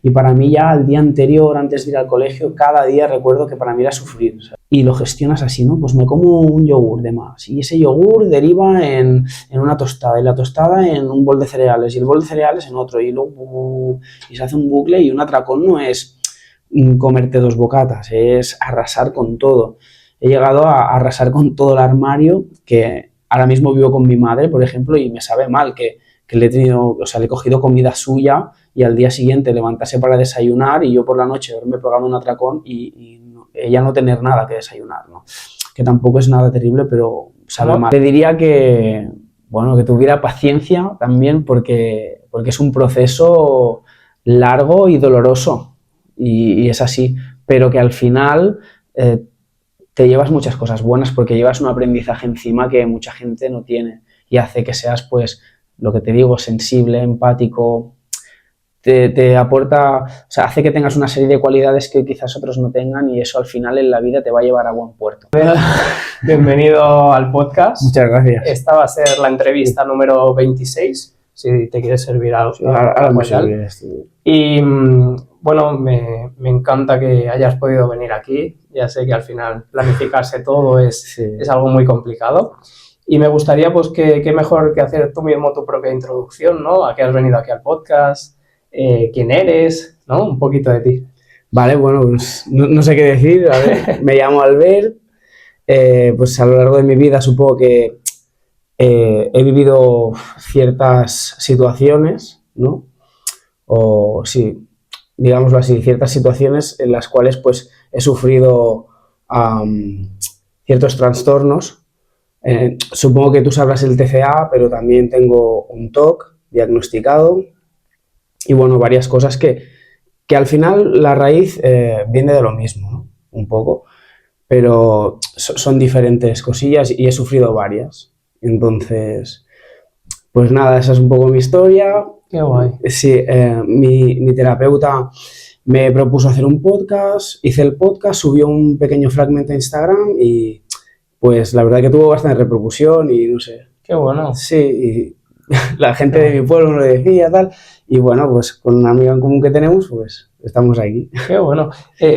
Y para mí ya el día anterior, antes de ir al colegio, cada día recuerdo que para mí era sufrir, ¿sabes? Y lo gestionas así, ¿no? Pues me como un yogur de más y ese yogur deriva en una tostada y la tostada en un bol de cereales y el bol de cereales en otro y luego y se hace un bucle y un atracón no es comerte 2 bocatas, es arrasar con todo. He llegado a arrasar con todo el armario, que ahora mismo vivo con mi madre, por ejemplo, y me sabe mal que le he tenido, o sea, le he cogido comida suya y al día siguiente levantarse para desayunar y yo por la noche haberme pegado un atracón y ella no tener nada que desayunar, ¿no? Que tampoco es nada terrible, pero sabe mal. Le diría que, bueno, que tuviera paciencia también porque es un proceso largo y doloroso y es así, pero que al final te llevas muchas cosas buenas porque llevas un aprendizaje encima que mucha gente no tiene y hace que seas, pues, lo que te digo, sensible, empático, te aporta, o sea, hace que tengas una serie de cualidades que quizás otros no tengan y eso al final en la vida te va a llevar a buen puerto. Bienvenido al podcast. Muchas gracias. Esta va a ser la entrevista número 26, si te quieres servir algo. Ahora me sirve. Y bueno, me encanta que hayas podido venir aquí. Ya sé que al final planificarse todo es algo muy complicado. Y me gustaría, pues, que mejor que hacer tú mismo tu propia introducción, ¿no? A qué has venido aquí al podcast, quién eres, ¿no? Un poquito de ti. Vale, bueno, pues no sé qué decir. A ver, me llamo Albert. Pues a lo largo de mi vida supongo que he vivido ciertas situaciones, ¿no? O sí, digámoslo así, ciertas situaciones en las cuales pues he sufrido ciertos trastornos. Supongo que tú sabrás el TCA, pero también tengo un TOC diagnosticado y bueno, varias cosas que al final la raíz viene de lo mismo, ¿no? Un poco, pero son diferentes cosillas y he sufrido varias. Entonces, pues nada, esa es un poco mi historia. Qué guay. Sí, mi terapeuta me propuso hacer un podcast, hice el podcast, subió un pequeño fragmento a Instagram y pues la verdad que tuvo bastante repercusión y no sé. Qué bueno. Sí, y la gente de mi pueblo me lo decía tal y bueno, pues con una amiga en común que tenemos, pues estamos aquí. Qué bueno.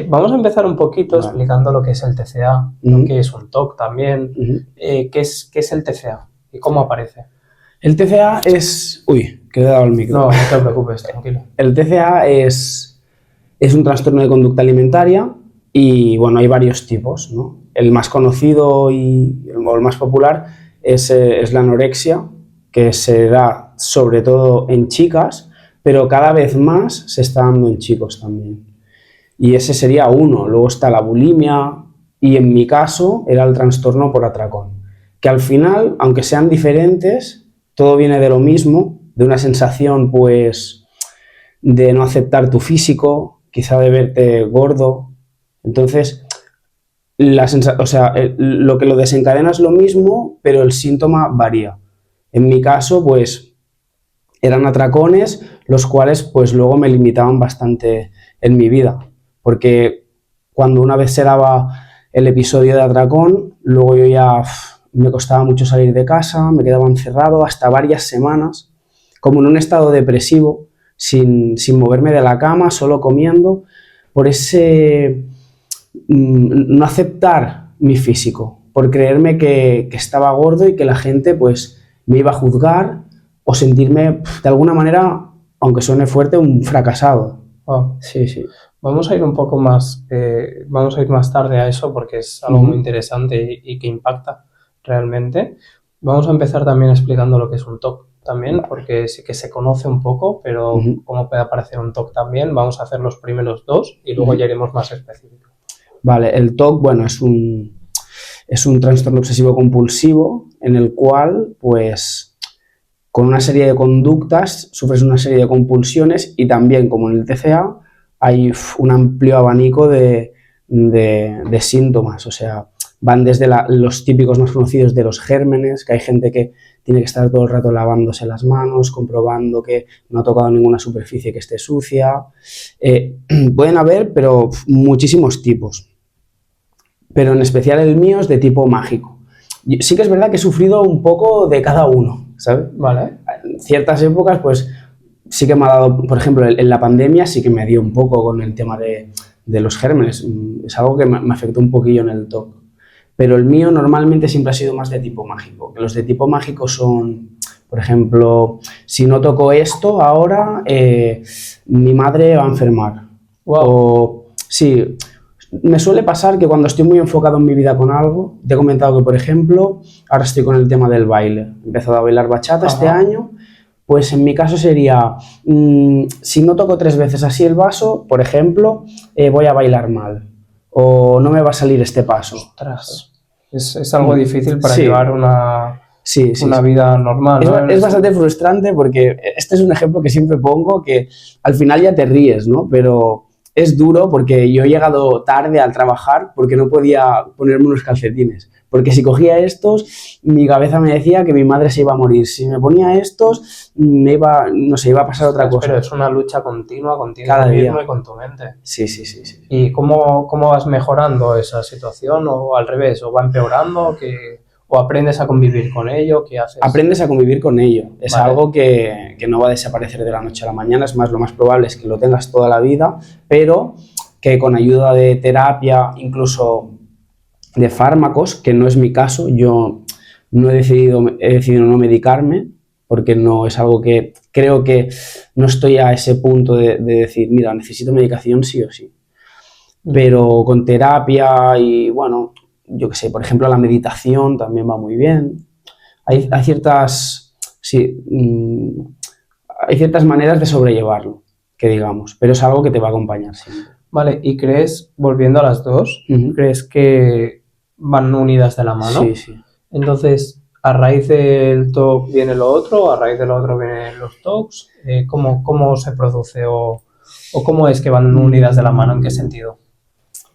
Vamos a empezar un poquito explicando lo que es el TCA, lo que es un TOC también. ¿Qué es el TCA y cómo aparece? El TCA es... Uy, que le he dado el micro. No, no te preocupes, tranquilo. El TCA es un trastorno de conducta alimentaria y bueno, hay varios tipos, ¿no? El más conocido o el más popular es la anorexia, que se da sobre todo en chicas, pero cada vez más se está dando en chicos también. Y ese sería uno. Luego está la bulimia y en mi caso era el trastorno por atracón, que al final, aunque sean diferentes, todo viene de lo mismo, de una sensación pues de no aceptar tu físico, quizá de verte gordo. Entonces, lo que lo desencadena es lo mismo, pero el síntoma varía. En mi caso, pues, eran atracones, los cuales, pues, luego me limitaban bastante en mi vida. Porque cuando una vez se daba el episodio de atracón, luego yo ya me costaba mucho salir de casa, me quedaba encerrado hasta varias semanas, como en un estado depresivo, sin moverme de la cama, solo comiendo, por ese no aceptar mi físico, por creerme que estaba gordo y que la gente pues me iba a juzgar o sentirme de alguna manera, aunque suene fuerte, un fracasado. Oh. Sí, sí. Vamos a ir un poco más, vamos a ir más tarde a eso porque es algo muy interesante y que impacta realmente. Vamos a empezar también explicando lo que es un TOC también, porque sí que se conoce un poco, pero cómo puede aparecer un TOC también. Vamos a hacer los primeros dos y luego ya iremos más específicos. Vale, el TOC, bueno, es un trastorno obsesivo compulsivo en el cual, pues, con una serie de conductas sufres una serie de compulsiones y también, como en el TCA, hay un amplio abanico de síntomas, o sea, van desde los típicos más conocidos de los gérmenes, que hay gente que tiene que estar todo el rato lavándose las manos, comprobando que no ha tocado ninguna superficie que esté sucia. Pueden haber, pero muchísimos tipos. Pero en especial el mío es de tipo mágico. Sí que es verdad que he sufrido un poco de cada uno, ¿sabes? Vale. En ciertas épocas, pues, sí que me ha dado, por ejemplo, en la pandemia sí que me dio un poco con el tema de los gérmenes. Es algo que me afectó un poquillo en el TOC. Pero el mío normalmente siempre ha sido más de tipo mágico. Los de tipo mágico son, por ejemplo, si no toco esto ahora, mi madre va a enfermar. Wow. O sí, me suele pasar que cuando estoy muy enfocado en mi vida con algo, te he comentado que, por ejemplo, ahora estoy con el tema del baile. He empezado a bailar bachata este año. Pues en mi caso sería, si no toco 3 veces así el vaso, por ejemplo, voy a bailar mal o no me va a salir este paso. Ostras, es algo difícil para Sí. llevar una Sí. vida normal, ¿no? Es bastante frustrante porque este es un ejemplo que siempre pongo que al final ya te ríes, ¿no? Pero es duro porque yo he llegado tarde al trabajar porque no podía ponerme unos calcetines. Porque si cogía estos, mi cabeza me decía que mi madre se iba a morir. Si me ponía estos, iba a pasar otra cosa. Pero es una lucha continua contigo Cada día. mismo y con tu mente. Sí. ¿Y cómo vas mejorando esa situación? ¿O al revés? ¿O va empeorando? ¿O aprendes a convivir con ello? ¿Qué haces? Aprendes a convivir con ello. Es Vale. algo que no va a desaparecer de la noche a la mañana. Es más, lo más probable es que lo tengas toda la vida, pero que con ayuda de terapia, incluso de fármacos, que no es mi caso, yo no he decidido no medicarme, porque no es algo que creo que no estoy a ese punto de decir, mira, necesito medicación sí o sí. Pero con terapia y, bueno, yo qué sé, por ejemplo, la meditación también va muy bien. Hay ciertas, hay ciertas maneras de sobrellevarlo, que digamos, pero es algo que te va a acompañar siempre. Vale, ¿y crees, volviendo a las dos, crees que van unidas de la mano? Sí. Entonces, ¿a raíz del TOC viene lo otro? ¿A raíz de lo otro vienen los TOCs? ¿Cómo se produce o cómo es que van unidas de la mano? ¿En qué sentido?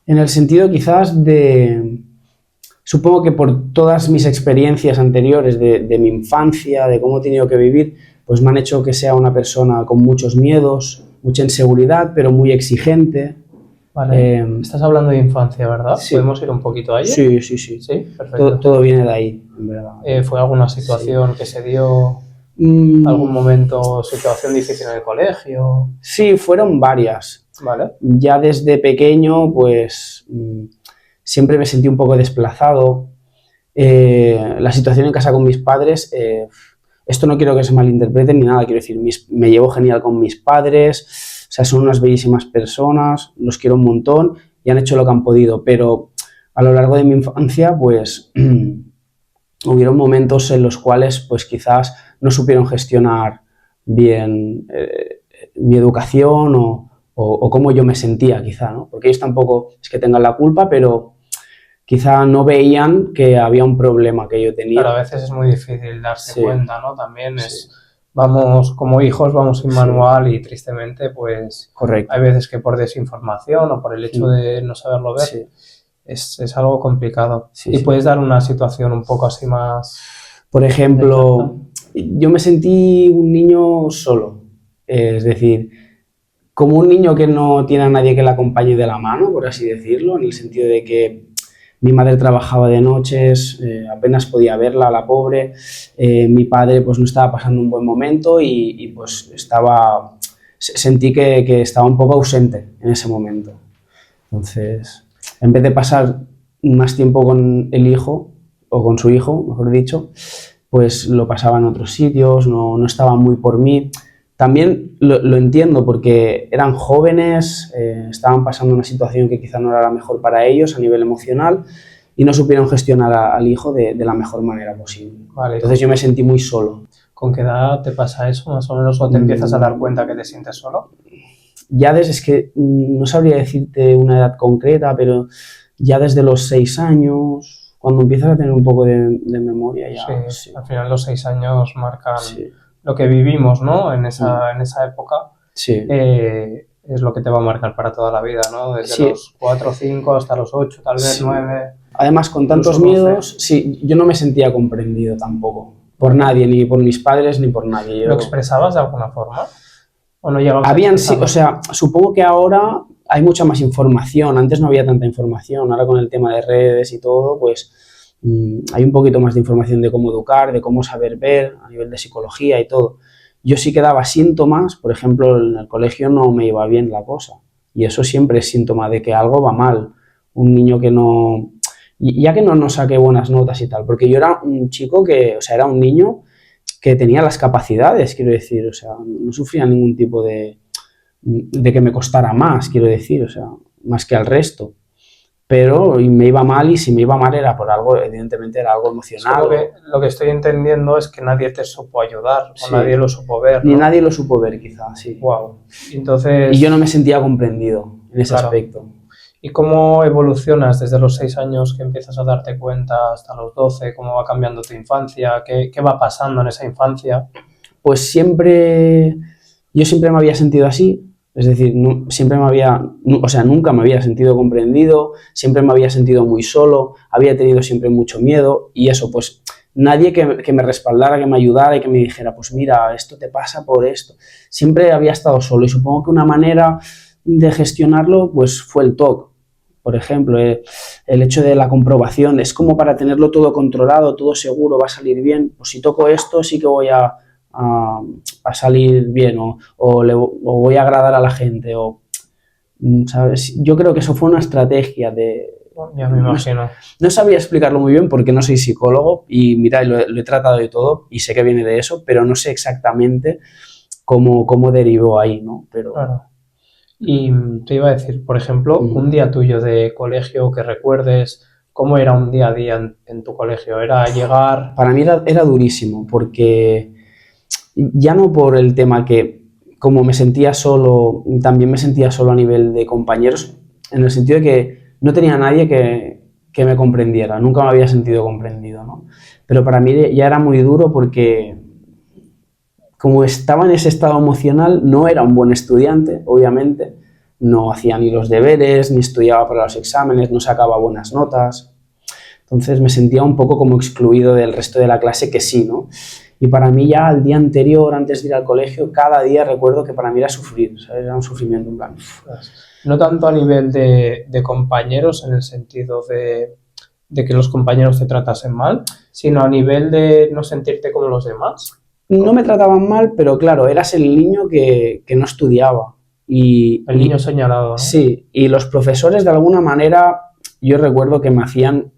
En el sentido quizás de... Supongo que por todas mis experiencias anteriores de mi infancia, de cómo he tenido que vivir, pues me han hecho que sea una persona con muchos miedos, mucha inseguridad, pero muy exigente. Vale. Estás hablando de infancia, ¿verdad? Sí. ¿Podemos ir un poquito a ello? Sí. Sí, perfecto. Todo viene de ahí, en verdad. ¿Fue alguna situación que se dio? ¿Algún momento, situación difícil en el colegio? Sí, fueron varias. Vale. Ya desde pequeño, pues siempre me sentí un poco desplazado. La situación en casa con mis padres, esto no quiero que se malinterpreten ni nada, quiero decir, me llevo genial con mis padres, o sea, son unas bellísimas personas, los quiero un montón y han hecho lo que han podido, pero a lo largo de mi infancia, pues hubieron momentos en los cuales, pues quizás no supieron gestionar bien mi educación o cómo yo me sentía, quizá, ¿no? Porque ellos tampoco es que tengan la culpa, pero quizá no veían que había un problema que yo tenía. Claro, a veces es muy difícil darse cuenta, ¿no? También vamos como hijos, vamos sin manual y tristemente, pues correcto. Hay veces que por desinformación o por el hecho de no saberlo ver, es algo complicado. ¿Y puedes dar una situación un poco así más? Por ejemplo, yo me sentí un niño solo, es decir, como un niño que no tiene a nadie que le acompañe de la mano, por así decirlo, en el sentido de que mi madre trabajaba de noches, apenas podía verla, la pobre, mi padre pues no estaba pasando un buen momento y pues sentí que estaba un poco ausente en ese momento. Entonces, en vez de pasar más tiempo con el hijo, o con su hijo, mejor dicho, pues lo pasaba en otros sitios, no estaba muy por mí. También lo entiendo porque eran jóvenes, estaban pasando una situación que quizá no era la mejor para ellos a nivel emocional y no supieron gestionar al hijo de la mejor manera posible. Vale. Entonces yo me sentí muy solo. ¿Con qué edad te pasa eso más o menos o te empiezas a dar cuenta que te sientes solo? Ya es que no sabría decirte una edad concreta, pero ya desde los 6 años, cuando empiezas a tener un poco de memoria ya... Sí, al final los 6 años marcan... lo que vivimos, ¿no? En esa época es lo que te va a marcar para toda la vida, ¿no? Desde los 4 o 5 hasta los 8, tal vez 9. Además, con tantos miedos, yo no me sentía comprendido tampoco. Por nadie, ni por mis padres, ni por nadie. ¿Lo expresabas de alguna forma? ¿O no llegabas o sea, supongo que ahora hay mucha más información. Antes no había tanta información. Ahora con el tema de redes y todo, pues... hay un poquito más de información de cómo educar, de cómo saber ver a nivel de psicología y todo. yo sí que daba síntomas, por ejemplo, en el colegio no me iba bien la cosa. Y eso siempre es síntoma de que algo va mal. Un niño que no... Ya que no saque buenas notas y tal, porque yo era un chico que, o sea, era un niño que tenía las capacidades, quiero decir, o sea, no sufría ningún tipo de que me costara más, quiero decir, o sea, más que al resto. Pero me iba mal y si me iba mal era por algo, evidentemente era algo emocional. Lo que estoy entendiendo es que nadie te supo ayudar o nadie lo supo ver, ¿no? Ni nadie lo supo ver, quizás, sí. Wow. Entonces... Y yo no me sentía comprendido en ese aspecto. ¿Y cómo evolucionas desde los 6 años que empiezas a darte cuenta hasta los 12? ¿Cómo va cambiando tu infancia? ¿Qué va pasando en esa infancia? Pues yo siempre me había sentido así. Es decir, nunca me había sentido comprendido, siempre me había sentido muy solo, había tenido siempre mucho miedo y eso, pues nadie que me respaldara, que me ayudara y que me dijera, pues mira, esto te pasa por esto. Siempre había estado solo y supongo que una manera de gestionarlo pues fue el TOC. Por ejemplo, el hecho de la comprobación, es como para tenerlo todo controlado, todo seguro, va a salir bien, pues si toco esto sí que voy a salir bien o voy a agradar a la gente o, ¿sabes? Yo creo que eso fue una estrategia de... Ya me imagino. No sabía explicarlo muy bien porque no soy psicólogo y mira, lo he tratado de todo y sé que viene de eso, pero no sé exactamente cómo derivó ahí, ¿no? Pero... Claro. Y te iba a decir, por ejemplo, un día tuyo de colegio que recuerdes, ¿cómo era un día a día en tu colegio? ¿Era llegar...? Para mí era durísimo porque ya no por el tema que como me sentía solo, también me sentía solo a nivel de compañeros, en el sentido de que no tenía nadie que me comprendiera, nunca me había sentido comprendido, ¿no? Pero para mí ya era muy duro porque como estaba en ese estado emocional, no era un buen estudiante, obviamente, no hacía ni los deberes, ni estudiaba para los exámenes, no sacaba buenas notas, entonces me sentía un poco como excluido del resto de la clase que sí, ¿no? Y para mí ya el día anterior, antes de ir al colegio, cada día recuerdo que para mí era sufrir, ¿sabes? Era un sufrimiento en plan... No tanto a nivel de compañeros, en el sentido de que los compañeros te tratasen mal, sino a nivel de no sentirte como los demás. No me trataban mal, pero claro, eras el niño que no estudiaba. El niño señalado, ¿no? Sí, y los profesores de alguna manera, yo recuerdo que me hacían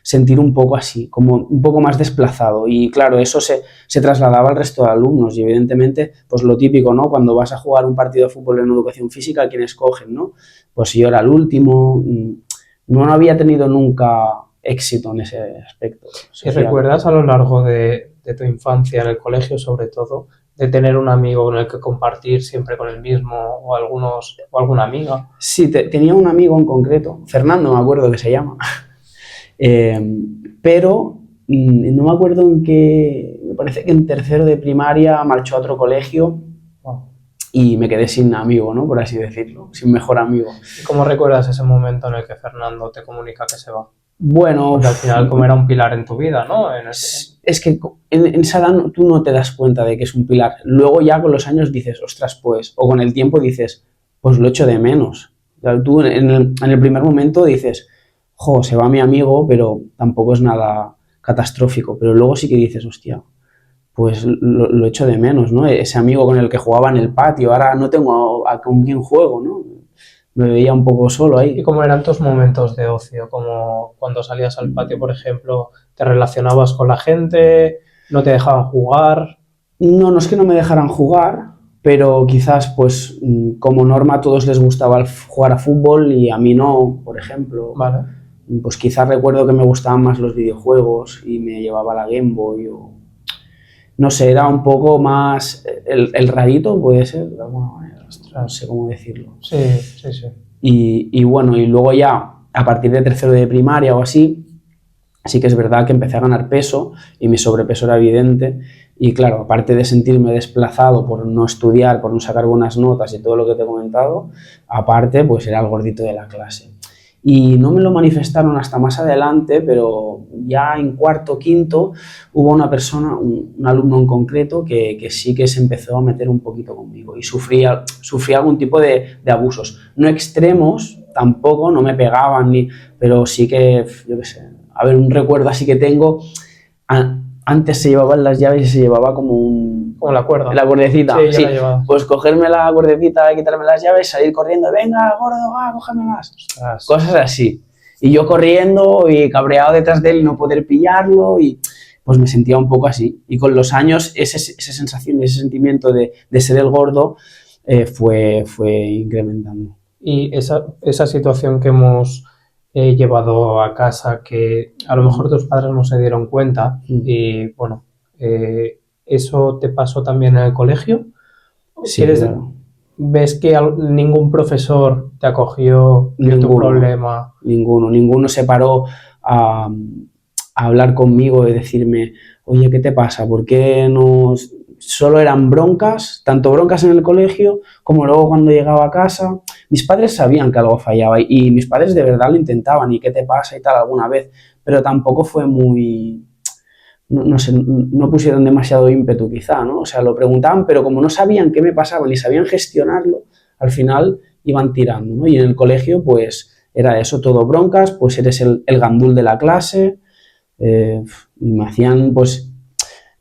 sentir un poco así, como un poco más desplazado y claro, eso se trasladaba al resto de alumnos y evidentemente, pues lo típico, ¿no? Cuando vas a jugar un partido de fútbol en educación física, ¿quién escogen, no? Pues yo era el último, no había tenido nunca éxito en ese aspecto. ¿Y recuerdas a lo largo de tu infancia, en el colegio sobre todo, de tener un amigo con el que compartir siempre con el mismo o alguna amiga? Sí, tenía un amigo en concreto, Fernando me acuerdo que se llama, pero no me acuerdo en qué, me parece que en tercero de primaria marchó a otro colegio y me quedé sin amigo, ¿no? Por así decirlo, sin mejor amigo. ¿Y cómo recuerdas ese momento en el que Fernando te comunica que se va? Bueno... Porque al final como era un pilar en tu vida, ¿no? Es que en esa edad tú no te das cuenta de que es un pilar. Luego ya con los años dices, ostras, pues, o con el tiempo dices, pues lo echo de menos. O sea, tú en el primer momento dices, jo, se va mi amigo, pero tampoco es nada catastrófico. Pero luego sí que dices, hostia, pues lo echo de menos, ¿no? Ese amigo con el que jugaba en el patio, ahora no tengo con quién juego, ¿no? Me veía un poco solo ahí. ¿Y cómo eran tus momentos de ocio? Como cuando salías al patio, por ejemplo, ¿te relacionabas con la gente? ¿No te dejaban jugar? No es que no me dejaran jugar, pero quizás, pues, como norma a todos les gustaba jugar a fútbol y a mí no, por ejemplo. Vale. Pues quizás recuerdo que me gustaban más los videojuegos y me llevaba la Game Boy o... No sé, era un poco más el rarito, puede ser, de alguna manera. No sé cómo decirlo. Sí. Y bueno, y luego ya, a partir de tercero de primaria o así, sí que es verdad que empecé a ganar peso y mi sobrepeso era evidente. Y claro, aparte de sentirme desplazado por no estudiar, por no sacar buenas notas y todo lo que te he comentado, aparte, pues era el gordito de la clase. Y no me lo manifestaron hasta más adelante, pero ya en cuarto, quinto, hubo una persona, un alumno en concreto, que sí que se empezó a meter un poquito conmigo y sufría algún tipo de abusos. No extremos, tampoco, no me pegaban, pero sí que, yo qué sé, a ver, un recuerdo así que tengo, antes se llevaban las llaves y se llevaba como la cuerda. La cuerdecita. Sí, sí. La llevaba. Pues cogerme la cuerdecita, quitarme las llaves, salir corriendo, venga, gordo, va, cógemelas. Cosas así. Y yo corriendo y cabreado detrás de él y no poder pillarlo y pues me sentía un poco así. Y con los años esa sensación, ese sentimiento de ser el gordo fue incrementando. Y esa situación que hemos llevado a casa, que a lo mejor tus padres no se dieron cuenta, y bueno, ¿eso te pasó también en el colegio? Sí, claro. ¿Ves que ningún profesor te acogió en tu problema? Ninguno se paró a hablar conmigo y decirme, oye, ¿qué te pasa? ¿Por qué no...? Solo eran broncas, tanto broncas en el colegio como luego cuando llegaba a casa. Mis padres sabían que algo fallaba y mis padres de verdad lo intentaban y qué te pasa y tal alguna vez, pero tampoco fue muy... No sé, no pusieron demasiado ímpetu quizá, ¿no? O sea, lo preguntaban, pero como no sabían qué me pasaba ni sabían gestionarlo, al final iban tirando, ¿no? Y en el colegio, pues, era eso, todo broncas, pues eres el gandul de la clase, y me hacían, pues,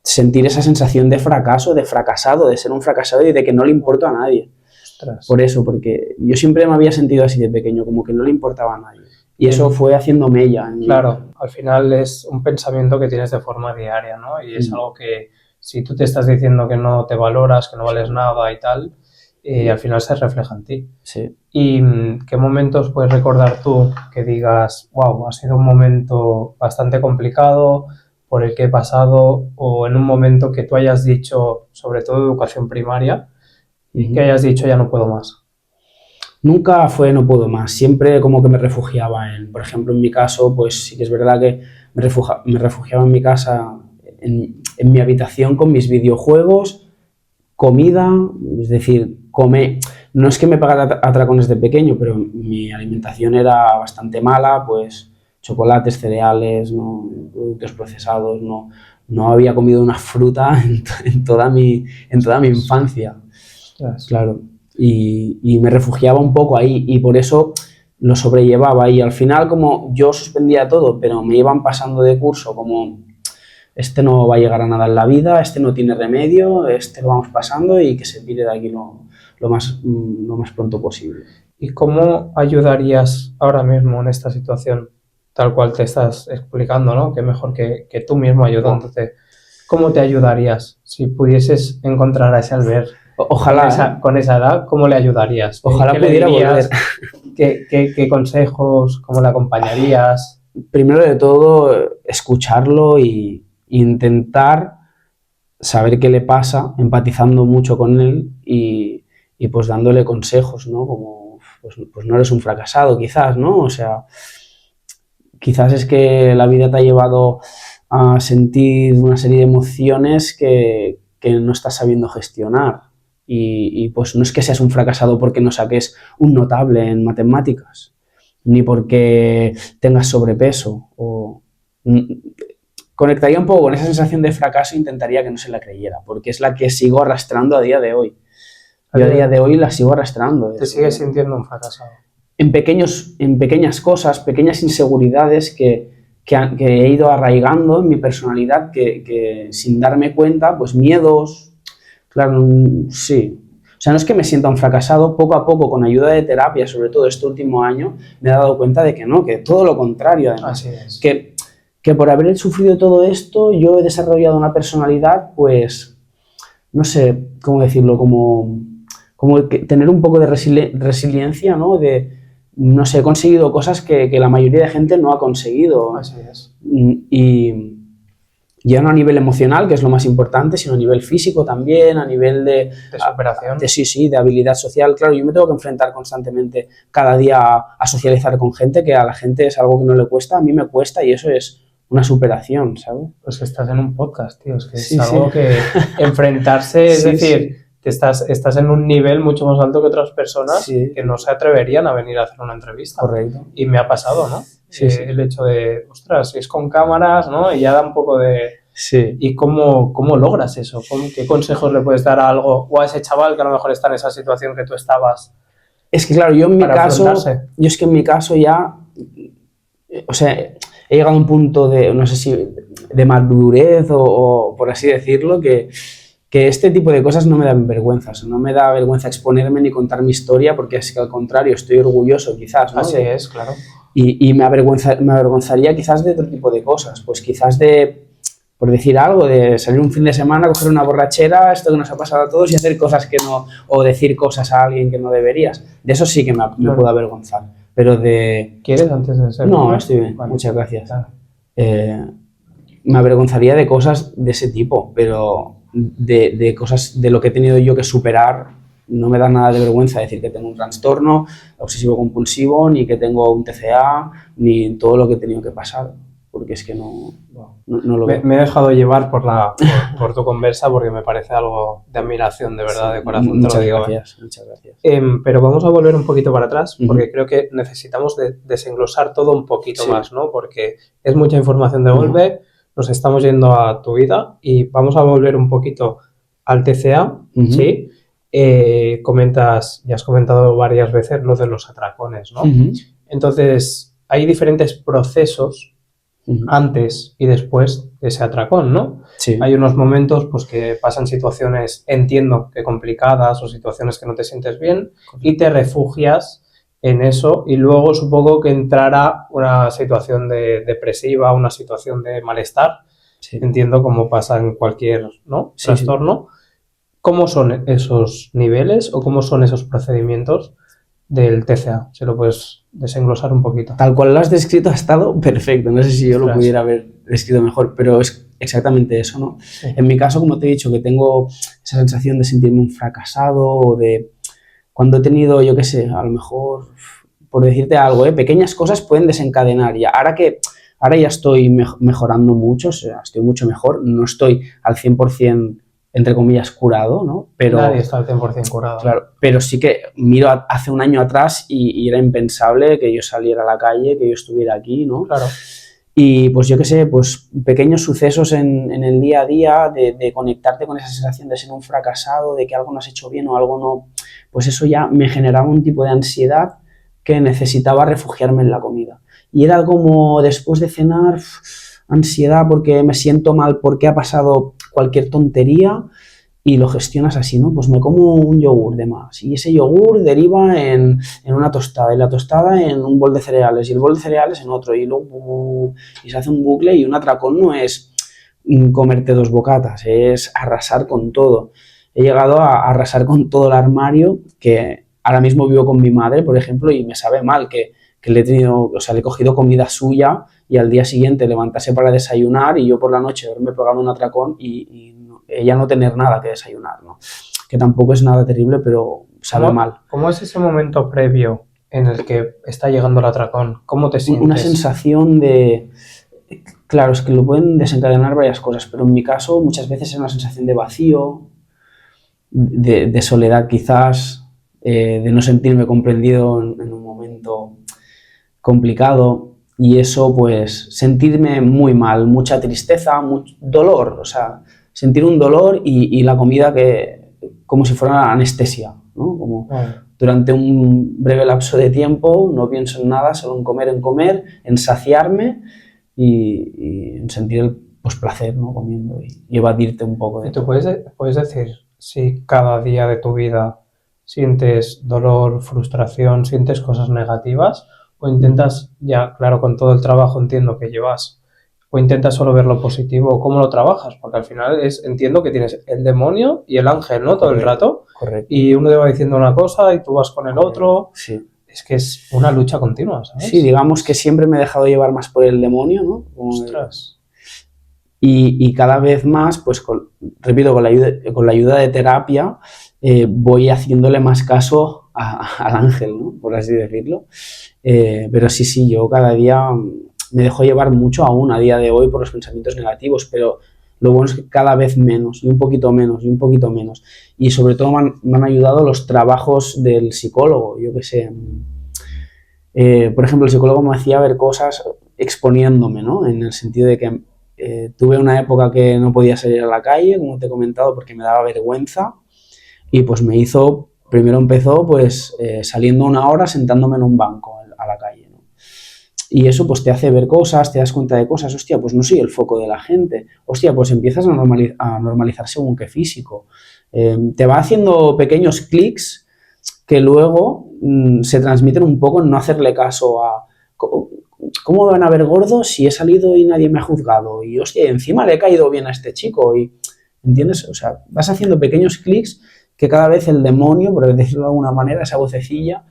sentir esa sensación de fracaso, de fracasado, de ser un fracasado y de que no le importo a nadie. Ostras. Por eso, porque yo siempre me había sentido así de pequeño, como que no le importaba a nadie. Y eso fue haciendo mella. Claro, al final es un pensamiento que tienes de forma diaria, ¿no? Y es algo que si tú te estás diciendo que no te valoras, que no vales nada y tal, al final se refleja en ti. Sí. ¿Y qué momentos puedes recordar tú que digas, wow, ha sido un momento bastante complicado por el que he pasado, o en un momento que tú hayas dicho, sobre todo educación primaria, que hayas dicho ya no puedo más? Nunca fue no puedo más, siempre como que me refugiaba por ejemplo, en mi caso, pues sí que es verdad que me refugiaba en mi casa, en mi habitación con mis videojuegos, comida, es decir, no es que me pagara atracones de pequeño, pero mi alimentación era bastante mala, pues chocolates, cereales, ¿no? Productos procesados, no había comido una fruta en toda mi infancia, claro. Y me refugiaba un poco ahí y por eso lo sobrellevaba y al final como yo suspendía todo pero me iban pasando de curso como este no va a llegar a nada en la vida, este no tiene remedio, este lo vamos pasando y que se pire de aquí lo más pronto posible. ¿Y cómo ayudarías ahora mismo en esta situación tal cual te estás explicando, ¿no? Que mejor que tú mismo ayudándote. ¿Cómo te ayudarías si pudieses encontrar a ese Albert? Ojalá. Con esa edad, ¿cómo le ayudarías? Ojalá pudiera volver. ¿Qué consejos? ¿Cómo le acompañarías? Primero de todo, escucharlo e intentar saber qué le pasa, empatizando mucho con él y pues dándole consejos, ¿no? Como, pues no eres un fracasado, quizás, ¿no? O sea, quizás es que la vida te ha llevado a sentir una serie de emociones que no estás sabiendo gestionar. Y pues no es que seas un fracasado porque no saques un notable en matemáticas, ni porque tengas sobrepeso. Conectaría un poco con esa sensación de fracaso e intentaría que no se la creyera, porque es la que sigo arrastrando a día de hoy. Yo a día de hoy la sigo arrastrando. ¿Te sigues sintiendo un fracasado? En pequeñas cosas, pequeñas inseguridades que he ido arraigando en mi personalidad, que sin darme cuenta, pues miedos. Claro, sí. O sea, no es que me sienta un fracasado, poco a poco, con ayuda de terapia, sobre todo este último año, me he dado cuenta de que no, que todo lo contrario, además. Así es. Que por haber sufrido todo esto, yo he desarrollado una personalidad, pues, no sé cómo decirlo, como tener un poco de resiliencia, ¿no? No sé, he conseguido cosas que la mayoría de gente no ha conseguido. Así es. Y ya no a nivel emocional, que es lo más importante, sino a nivel físico también, a nivel de superación. De habilidad social. Claro, yo me tengo que enfrentar constantemente cada día a socializar con gente, que a la gente es algo que no le cuesta, a mí me cuesta y eso es una superación, ¿sabes? Pues que estás en un podcast, tío, es que es algo que enfrentarse, es decir, que estás en un nivel mucho más alto que otras personas que no se atreverían a venir a hacer una entrevista. Correcto. Y me ha pasado, ¿no? El hecho de, ostras, si es con cámaras, ¿no? Y ya da un poco de... Sí. ¿Y cómo logras eso? ¿Qué consejos le puedes dar a algo o a ese chaval que a lo mejor está en esa situación que tú estabas? Es que claro, yo en mi caso ya, o sea, he he llegado a un punto de, no sé si de madurez o por así decirlo, que este tipo de cosas no me dan vergüenza. O sea, no me da vergüenza exponerme ni contar mi historia, porque es que al contrario, estoy orgulloso quizás, ¿no? Así es, claro. Y me avergonzaría quizás de otro tipo de cosas, pues quizás de, por decir algo, de salir un fin de semana, coger una borrachera, esto que nos ha pasado a todos, y hacer cosas que no, o decir cosas a alguien que no deberías. De eso sí que me puedo avergonzar, pero de... ¿Quieres antes de ser? No, estoy bien, vale. Muchas gracias. Claro. Me avergonzaría de cosas de ese tipo, pero de cosas de lo que he tenido yo que superar. No me da nada de vergüenza decir que tengo un trastorno obsesivo-compulsivo, ni que tengo un TCA, ni todo lo que he tenido que pasar, porque es que no lo veo. Me he dejado llevar por tu conversa, porque me parece algo de admiración, de verdad, sí, de corazón. Muchas gracias, muchas gracias. Pero vamos a volver un poquito para atrás, porque creo que necesitamos desenglosar todo un poquito más, ¿no? Porque es mucha información de golpe, nos estamos yendo a tu vida y vamos a volver un poquito al TCA, ¿sí? Ya has comentado varias veces lo de los atracones, ¿no? Entonces, hay diferentes procesos antes y después de ese atracón, ¿no? Sí. Hay unos momentos pues que pasan situaciones, entiendo que complicadas o situaciones que no te sientes bien y te refugias en eso, y luego supongo que entrará una situación depresiva, una situación de malestar, sí. Entiendo, como pasa en cualquier, ¿no? Sí, trastorno. Sí. ¿Cómo son esos niveles o cómo son esos procedimientos del TCA? Si lo puedes desenglosar un poquito. Tal cual lo has descrito ha estado perfecto. No sé si yo lo pudiera haber descrito mejor, pero es exactamente eso, ¿no? Sí. En mi caso, como te he dicho, que tengo esa sensación de sentirme un fracasado, o de cuando he tenido, yo qué sé, a lo mejor, por decirte algo, pequeñas cosas pueden desencadenar ya. Ahora ya estoy mejorando mucho, o sea, estoy mucho mejor, no estoy al 100%, entre comillas, curado, ¿no? Pero nadie está al 100% curado. Claro, pero sí que miro hace un año atrás y era impensable que yo saliera a la calle, que yo estuviera aquí, ¿no? Claro. Y pues yo qué sé, pues pequeños sucesos en el día a día, de conectarte con esa sensación de ser un fracasado, de que algo no has hecho bien o algo no, pues eso ya me generaba un tipo de ansiedad que necesitaba refugiarme en la comida. Y era como después de cenar, ansiedad porque me siento mal, porque ha pasado cualquier tontería, y lo gestionas así, ¿no? Pues me como un yogur de más, y ese yogur deriva en una tostada, y la tostada en un bol de cereales, y el bol de cereales en otro, y luego y se hace un bucle, y un atracón no es comerte 2 bocatas, es arrasar con todo. He llegado a arrasar con todo el armario, que ahora mismo vivo con mi madre, por ejemplo, y me sabe mal que le he cogido comida suya, y al día siguiente levantarse para desayunar, y yo por la noche haberme pegado un atracón y ella no tener nada que desayunar, ¿no? Que tampoco es nada terrible, pero sabe mal. ¿Cómo es ese momento previo en el que está llegando el atracón? ¿Cómo te sientes? Una sensación de... Claro, es que lo pueden desencadenar varias cosas, pero en mi caso muchas veces es una sensación de vacío, de soledad quizás, de no sentirme comprendido en un momento complicado, y eso pues sentirme muy mal, mucha tristeza, mucho dolor, o sea, sentir un dolor y la comida que como si fuera anestesia, ¿no? Como durante un breve lapso de tiempo no pienso en nada, solo en comer, en saciarme y en sentir el placer, ¿no? Comiendo y evadirte un poco de todo. ¿Puedes decir si cada día de tu vida sientes dolor, frustración, sientes cosas negativas? ¿O intentas, ya claro, con todo el trabajo entiendo que llevas, o intentas solo ver lo positivo? ¿Cómo lo trabajas? Porque al final entiendo que tienes el demonio y el ángel, ¿no? Todo el rato. Correcto. Y uno te va diciendo una cosa y tú vas con el otro. Sí. Es que es una lucha continua, ¿sabes? Sí, digamos que siempre me he dejado llevar más por el demonio, ¿no? Ostras. Y cada vez más, pues repito, con la ayuda de terapia, voy haciéndole más caso al ángel, ¿no? Por así decirlo. Pero sí, yo cada día me dejo llevar mucho aún a día de hoy por los pensamientos negativos, pero lo bueno es que cada vez menos, y un poquito menos, y un poquito menos. Y sobre todo me han ayudado los trabajos del psicólogo, yo qué sé. Por ejemplo, el psicólogo me hacía ver cosas exponiéndome, ¿no? En el sentido de que tuve una época que no podía salir a la calle, como te he comentado, porque me daba vergüenza, y pues primero empezó pues saliendo una hora sentándome en un banco a la calle, ¿no? Y eso pues te hace ver cosas, te das cuenta de cosas, hostia, pues no soy el foco de la gente, hostia, pues empiezas a normalizar según qué físico. Te va haciendo pequeños clics que luego se transmiten un poco en no hacerle caso a ¿cómo me van a ver gordo si he salido y nadie me ha juzgado? Y hostia, encima le he caído bien a este chico, y ¿entiendes? O sea, vas haciendo pequeños clics que cada vez el demonio, por decirlo de alguna manera, esa vocecilla,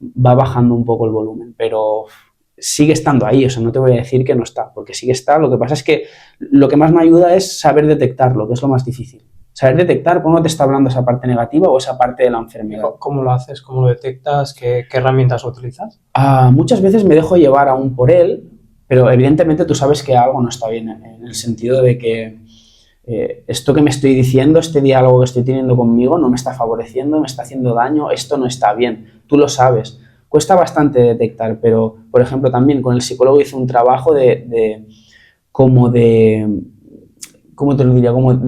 va bajando un poco el volumen, pero sigue estando ahí, o sea, no te voy a decir que no está, porque sigue está, lo que pasa es que lo que más me ayuda es saber detectarlo, que es lo más difícil. Saber detectar cuándo te está hablando esa parte negativa o esa parte de la enfermedad. ¿Cómo lo haces? ¿Cómo lo detectas? ¿Qué herramientas utilizas? Muchas veces me dejo llevar aún por él, pero evidentemente tú sabes que algo no está bien, en el sentido de que esto que me estoy diciendo, este diálogo que estoy teniendo conmigo no me está favoreciendo, me está haciendo daño, esto no está bien, tú lo sabes. Cuesta bastante detectar, pero, por ejemplo, también con el psicólogo hice un trabajo ¿cómo te lo diría? Como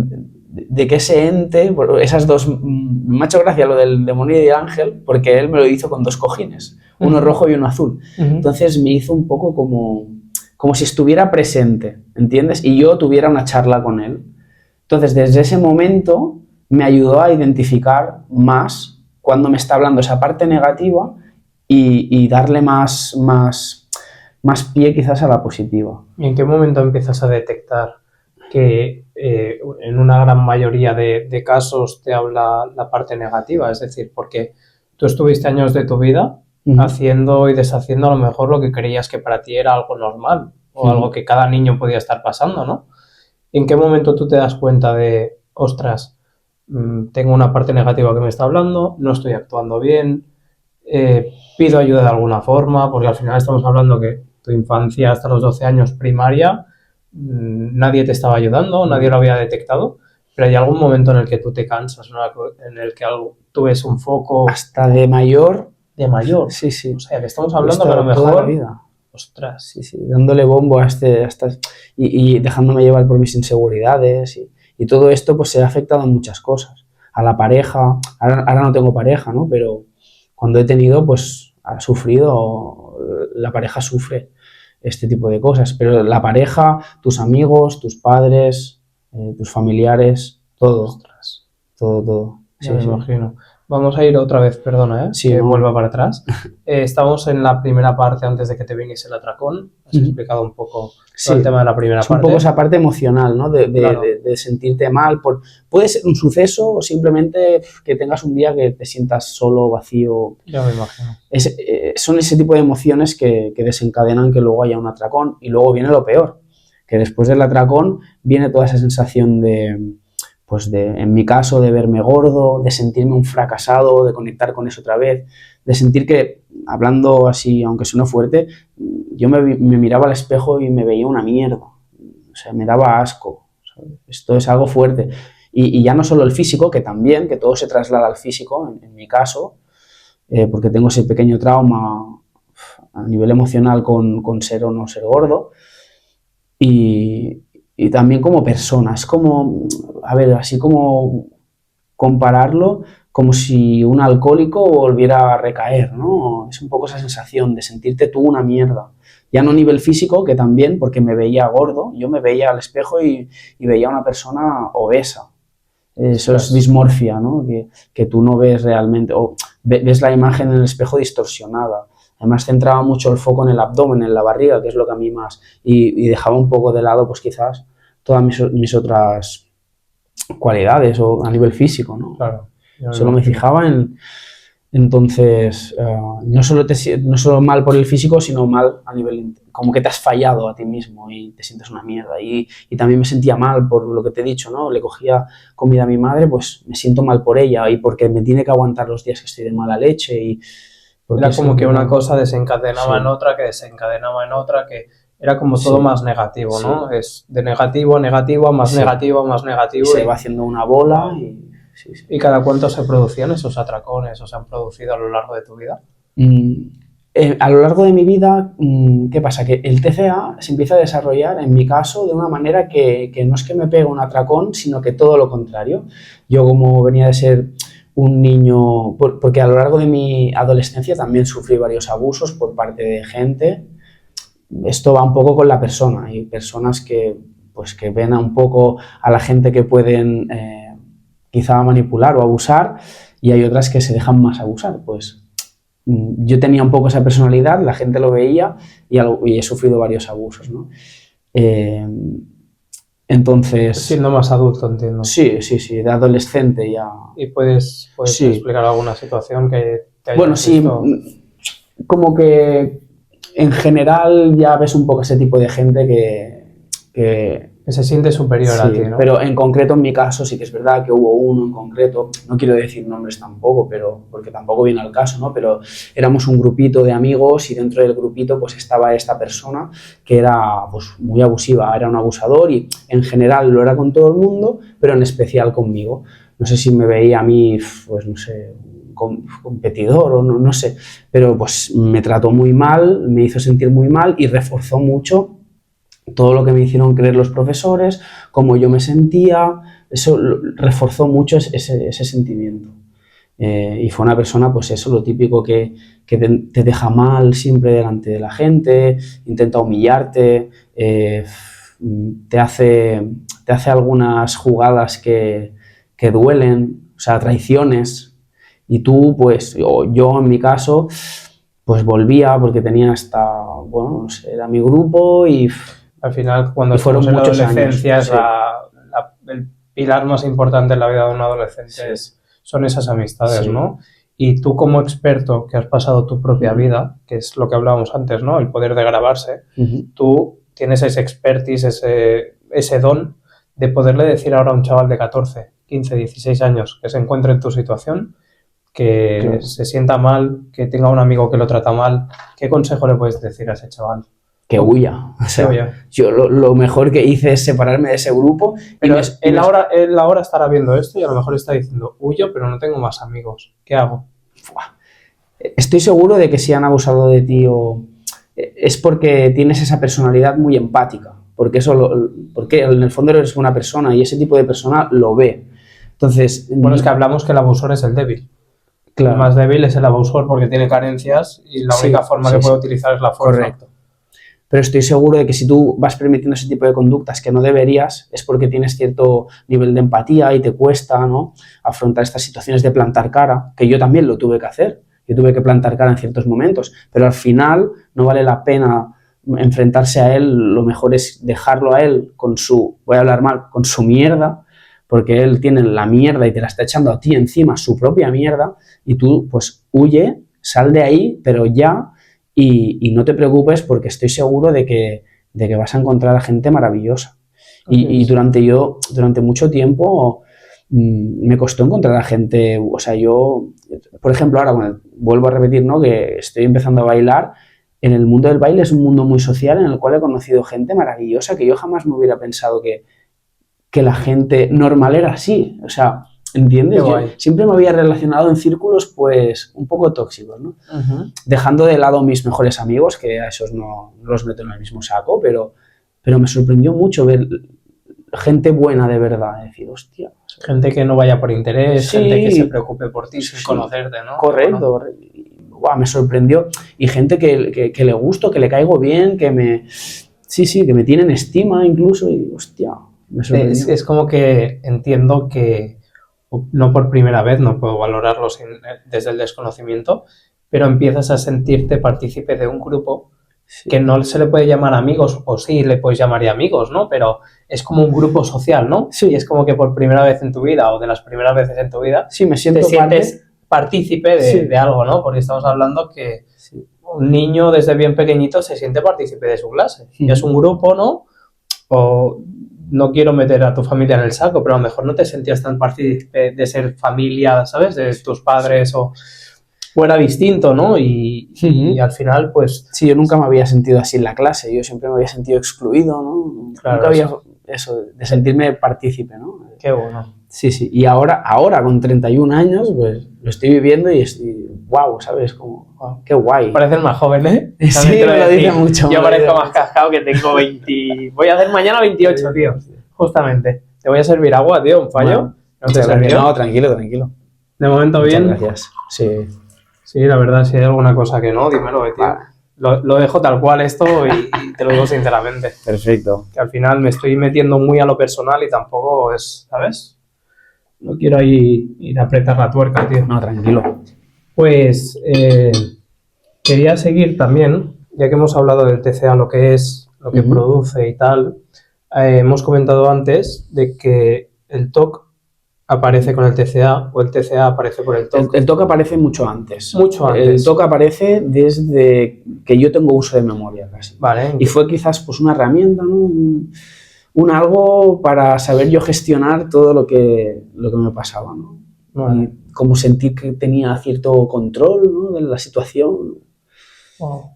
de que ese ente, esas dos, me ha hecho gracia lo del demonio y el ángel, porque él me lo hizo con dos cojines, uno rojo y uno azul. Entonces me hizo un poco como si estuviera presente, ¿entiendes? Y yo tuviera una charla con él. Entonces, desde ese momento me ayudó a identificar más cuando me está hablando esa parte negativa y darle más pie quizás a la positiva. ¿Y en qué momento empiezas a detectar que en una gran mayoría de casos te habla la parte negativa? Es decir, porque tú estuviste años de tu vida haciendo y deshaciendo a lo mejor lo que creías que para ti era algo normal o algo que cada niño podía estar pasando, ¿no? ¿En qué momento tú te das cuenta de, ostras, tengo una parte negativa que me está hablando, no estoy actuando bien, pido ayuda de alguna forma? Porque al final estamos hablando que tu infancia hasta los 12 años primaria, nadie te estaba ayudando, nadie lo había detectado, pero hay algún momento en el que tú te cansas, ¿no? En el que tú ves un foco... Hasta de mayor. De mayor. Sí, sí. O sea, que estamos hablando que a lo mejor... Toda la vida. Ostras. Sí, sí, dándole bombo a y dejándome llevar por mis inseguridades y todo esto pues se ha afectado en muchas cosas. A la pareja, ahora no tengo pareja, ¿no? Pero cuando he tenido, pues ha sufrido, la pareja sufre este tipo de cosas, pero la pareja, tus amigos, tus padres, tus familiares, todo. Ostras. Todo. Sí, me imagino. Vamos a ir otra vez, perdona, sí, que no. vuelva para atrás. Estamos en la primera parte antes de que te viniese el atracón. Has explicado un poco todo el tema de la primera parte. Un poco esa parte emocional, ¿no? Claro. De sentirte mal. Puede ser un suceso o simplemente que tengas un día que te sientas solo, vacío. Ya me imagino. Son ese tipo de emociones que desencadenan que luego haya un atracón. Y luego viene lo peor, que después del atracón viene toda esa sensación en mi caso, de verme gordo, de sentirme un fracasado, de conectar con eso otra vez, de sentir que, hablando así, aunque suene fuerte, yo me miraba al espejo y me veía una mierda, o sea, me daba asco, ¿sabes? Esto es algo fuerte. Y ya no solo el físico, que también, que todo se traslada al físico, en mi caso, porque tengo ese pequeño trauma a nivel emocional con ser o no ser gordo, y también como persona. Es como, a ver, así como compararlo como si un alcohólico volviera a recaer, ¿no? Es un poco esa sensación de sentirte tú una mierda. Ya no a nivel físico, que también, porque me veía gordo, yo me veía al espejo y veía a una persona obesa. Eso es dismorfia, ¿no? Que tú no ves realmente, o ves la imagen en el espejo distorsionada. Además centraba mucho el foco en el abdomen, en la barriga, que es lo que a mí más... Y dejaba un poco de lado, pues quizás, todas mis otras cualidades o a nivel físico, ¿no? Claro. Solo me fijaba en... Entonces, no solo mal por el físico, sino mal a nivel... Como que te has fallado a ti mismo y te sientes una mierda. Y también me sentía mal por lo que te he dicho, ¿no? Le cogía comida a mi madre, pues me siento mal por ella y porque me tiene que aguantar los días que estoy de mala leche y... Era como que una cosa desencadenaba en otra, que desencadenaba en otra, que era como todo más negativo, ¿no? Es de negativo a negativo, a más negativo, a más negativo. Y se va haciendo una bola y... ¿Y cada cuánto se producían esos atracones o se han producido a lo largo de tu vida? A lo largo de mi vida, ¿qué pasa? Que el TCA se empieza a desarrollar, en mi caso, de una manera que no es que me pegue un atracón, sino que todo lo contrario. Yo, como venía de ser un niño, porque a lo largo de mi adolescencia también sufrí varios abusos por parte de gente. Esto va un poco con la persona. Hay personas que, pues, que ven un poco a la gente que pueden quizá manipular o abusar, y hay otras que se dejan más abusar. Pues yo tenía un poco esa personalidad, la gente lo veía y he sufrido varios abusos, ¿no? Entonces... Siendo más adulto, entiendo. Sí, de adolescente ya. ¿Y puedes sí. explicar alguna situación que te haya Bueno, visto? Sí, como que en general ya ves un poco ese tipo de gente que se siente superior a ti, ¿no? Pero en concreto, en mi caso, sí que es verdad que hubo uno en concreto, no quiero decir nombres tampoco, porque tampoco viene al caso, ¿no? Pero éramos un grupito de amigos y dentro del grupito pues estaba esta persona que era pues muy abusiva, era un abusador y en general lo era con todo el mundo, pero en especial conmigo. No sé si me veía a mí, pues no sé, competidor o no sé, pero pues me trató muy mal, me hizo sentir muy mal y reforzó mucho todo lo que me hicieron creer los profesores, cómo yo me sentía, eso reforzó mucho ese sentimiento. Y fue una persona, pues eso, lo típico que te deja mal siempre delante de la gente, intenta humillarte, te hace algunas jugadas que duelen, o sea, traiciones, y tú, pues, yo en mi caso, pues volvía porque tenía bueno, no sé, era mi grupo y... Al final, cuando fueron muchos adolescencia, años, el pilar más importante en la vida de un adolescente son esas amistades, ¿no? Y tú como experto que has pasado tu propia vida, que es lo que hablábamos antes, ¿no? El poder de grabarse, tú tienes ese expertise, ese don de poderle decir ahora a un chaval de 14, 15, 16 años que se encuentre en tu situación, que se sienta mal, que tenga un amigo que lo trata mal, ¿qué consejo le puedes decir a ese chaval? Que huya. O sea, yo lo mejor que hice es separarme de ese grupo. Pero él ahora estará viendo esto y a lo mejor está diciendo, huyo, pero no tengo más amigos. ¿Qué hago? Estoy seguro de que si han abusado de ti es porque tienes esa personalidad muy empática. Porque en el fondo eres una persona y ese tipo de persona lo ve. Entonces, bueno, es que hablamos que el abusor es el débil. Claro. El más débil es el abusor porque tiene carencias y la única forma que puede utilizar es la fuerza. Correcto. Pero estoy seguro de que si tú vas permitiendo ese tipo de conductas que no deberías, es porque tienes cierto nivel de empatía y te cuesta, ¿no?, afrontar estas situaciones de plantar cara, que yo también lo tuve que hacer. Yo tuve que plantar cara en ciertos momentos, pero al final no vale la pena enfrentarse a él. Lo mejor es dejarlo a él con voy a hablar mal, con su mierda, porque él tiene la mierda y te la está echando a ti encima, su propia mierda, y tú pues huye, sal de ahí, pero ya... Y no te preocupes porque estoy seguro de que vas a encontrar a gente maravillosa. Y durante mucho tiempo me costó encontrar a gente, o sea, yo, por ejemplo, ahora vuelvo a repetir, ¿no?, que estoy empezando a bailar. En el mundo del baile es un mundo muy social en el cual he conocido gente maravillosa que yo jamás me hubiera pensado que la gente normal era así, o sea... ¿Entiendes? Yo siempre me había relacionado en círculos pues un poco tóxicos, ¿no? Dejando de lado mis mejores amigos, que a esos no los meto en el mismo saco, pero me sorprendió mucho ver gente buena de verdad, decir, hostia. Gente que no vaya por interés, gente que se preocupe por ti sin conocerte, ¿no? Correcto. Wow, me sorprendió. Y gente que le gusto, que le caigo bien, que me tienen estima incluso, y hostia, me sorprendió. Es como que entiendo que no por primera vez, no puedo valorarlo desde el desconocimiento, pero empiezas a sentirte partícipe de un grupo que no se le puede llamar amigos, o sí le puedes llamar amigos, ¿no? Pero es como un grupo social, ¿no? Sí. Y es como que por primera vez en tu vida, o de las primeras veces en tu vida, sí, me siento te sientes partícipe de algo, ¿no? Porque estamos hablando que un niño desde bien pequeñito se siente partícipe de su clase. Y es un grupo, ¿no? O... No quiero meter a tu familia en el saco, pero a lo mejor no te sentías tan partícipe de ser familia, ¿sabes? De tus padres o era distinto, ¿no? Y al final, pues... Sí, yo nunca me había sentido así en la clase, yo siempre me había sentido excluido, ¿no? Claro, nunca había eso de sentirme partícipe, ¿no? Qué bueno. Sí. Y ahora con 31 años, pues lo estoy viviendo y estoy... ¡Wow! ¿Sabes? Como... Wow, ¡qué guay! Pareces más joven, ¿eh? Sí, me lo dice mucho. Yo parezco más cascado, que tengo 20... Voy a hacer mañana 28, tío. Justamente. Te voy a servir agua, tío, un fallo. Bueno, no, tranquilo. De momento Muchas bien. gracias. Sí. Sí, la verdad, si hay alguna cosa que no, dímelo, tío. Vale. Lo dejo tal cual esto y te lo digo sinceramente. Perfecto. Que al final me estoy metiendo muy a lo personal y tampoco es, ¿sabes? No quiero ahí ir a apretar la tuerca, tío. No, tranquilo. Pues quería seguir también, ya que hemos hablado del TCA, lo que es, lo que produce y tal. Hemos comentado antes de que el TOC aparece con el TCA o el TCA aparece por el TOC. El TOC aparece mucho antes. Mucho antes. El TOC aparece desde que yo tengo uso de memoria casi. Vale. Y fue quizás pues una herramienta, ¿no? Un algo para saber yo gestionar todo lo que me pasaba, ¿no? Vale. Y como sentir que tenía cierto control, ¿no? De la situación,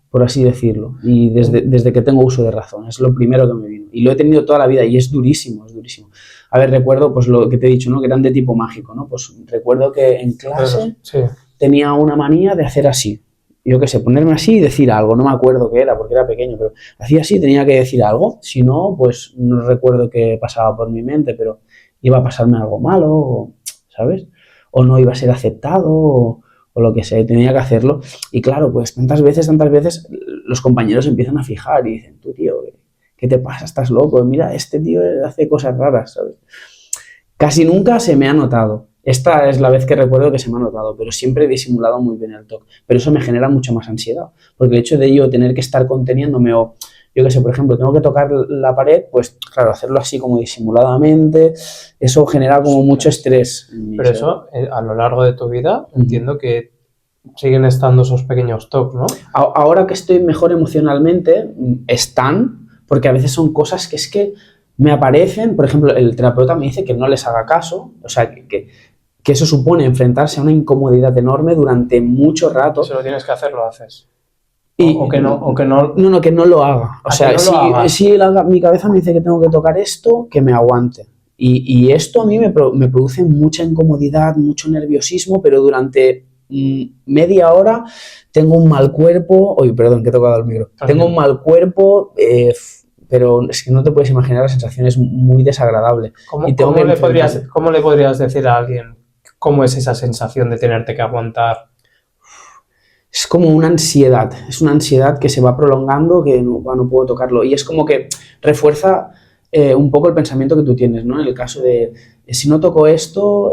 por así decirlo. Y desde que tengo uso de razón, es lo primero que me vino. Y lo he tenido toda la vida y es durísimo, es durísimo. A ver, recuerdo pues lo que te he dicho, ¿no? Que eran de tipo mágico, ¿no? Pues recuerdo que en clase tenía una manía de hacer así. Yo qué sé, ponerme así y decir algo. No me acuerdo qué era porque era pequeño, pero hacía así, tenía que decir algo. Si no, pues no recuerdo qué pasaba por mi mente, pero iba a pasarme algo malo, ¿sabes? O no iba a ser aceptado, o lo que sea, tenía que hacerlo. Y claro, pues tantas veces los compañeros empiezan a fijar y dicen, tú, tío, ¿qué te pasa? ¿Estás loco? Mira, este tío hace cosas raras, ¿sabes? Casi nunca se me ha notado. Esta es la vez que recuerdo que se me ha notado, pero siempre he disimulado muy bien el TOC. Pero eso me genera mucha más ansiedad, porque el hecho de yo tener que estar conteniéndome o, yo qué sé, por ejemplo, tengo que tocar la pared, pues claro, hacerlo así como disimuladamente, eso genera como mucho estrés. Pero eso, a lo largo de tu vida, entiendo que siguen estando esos pequeños TOC, ¿no? Ahora que estoy mejor emocionalmente, están, porque a veces son cosas que es que me aparecen. Por ejemplo, el terapeuta me dice que no les haga caso, o sea, que eso supone enfrentarse a una incomodidad enorme durante mucho rato. Si lo tienes que hacer, lo haces. O que no lo haga. O sea, si mi cabeza me dice que tengo que tocar esto, que me aguante. Y esto a mí me produce mucha incomodidad, mucho nerviosismo, pero durante media hora tengo un mal cuerpo. Oye, perdón, que he tocado el micro. Tengo un mal cuerpo, pero es que no te puedes imaginar, la sensación es muy desagradable. ¿Cómo le podrías decir a alguien cómo es esa sensación de tenerte que aguantar? Es como una ansiedad, que se va prolongando, que no puedo tocarlo. Y es como que refuerza un poco el pensamiento que tú tienes, ¿no? En el caso de, si no toco esto,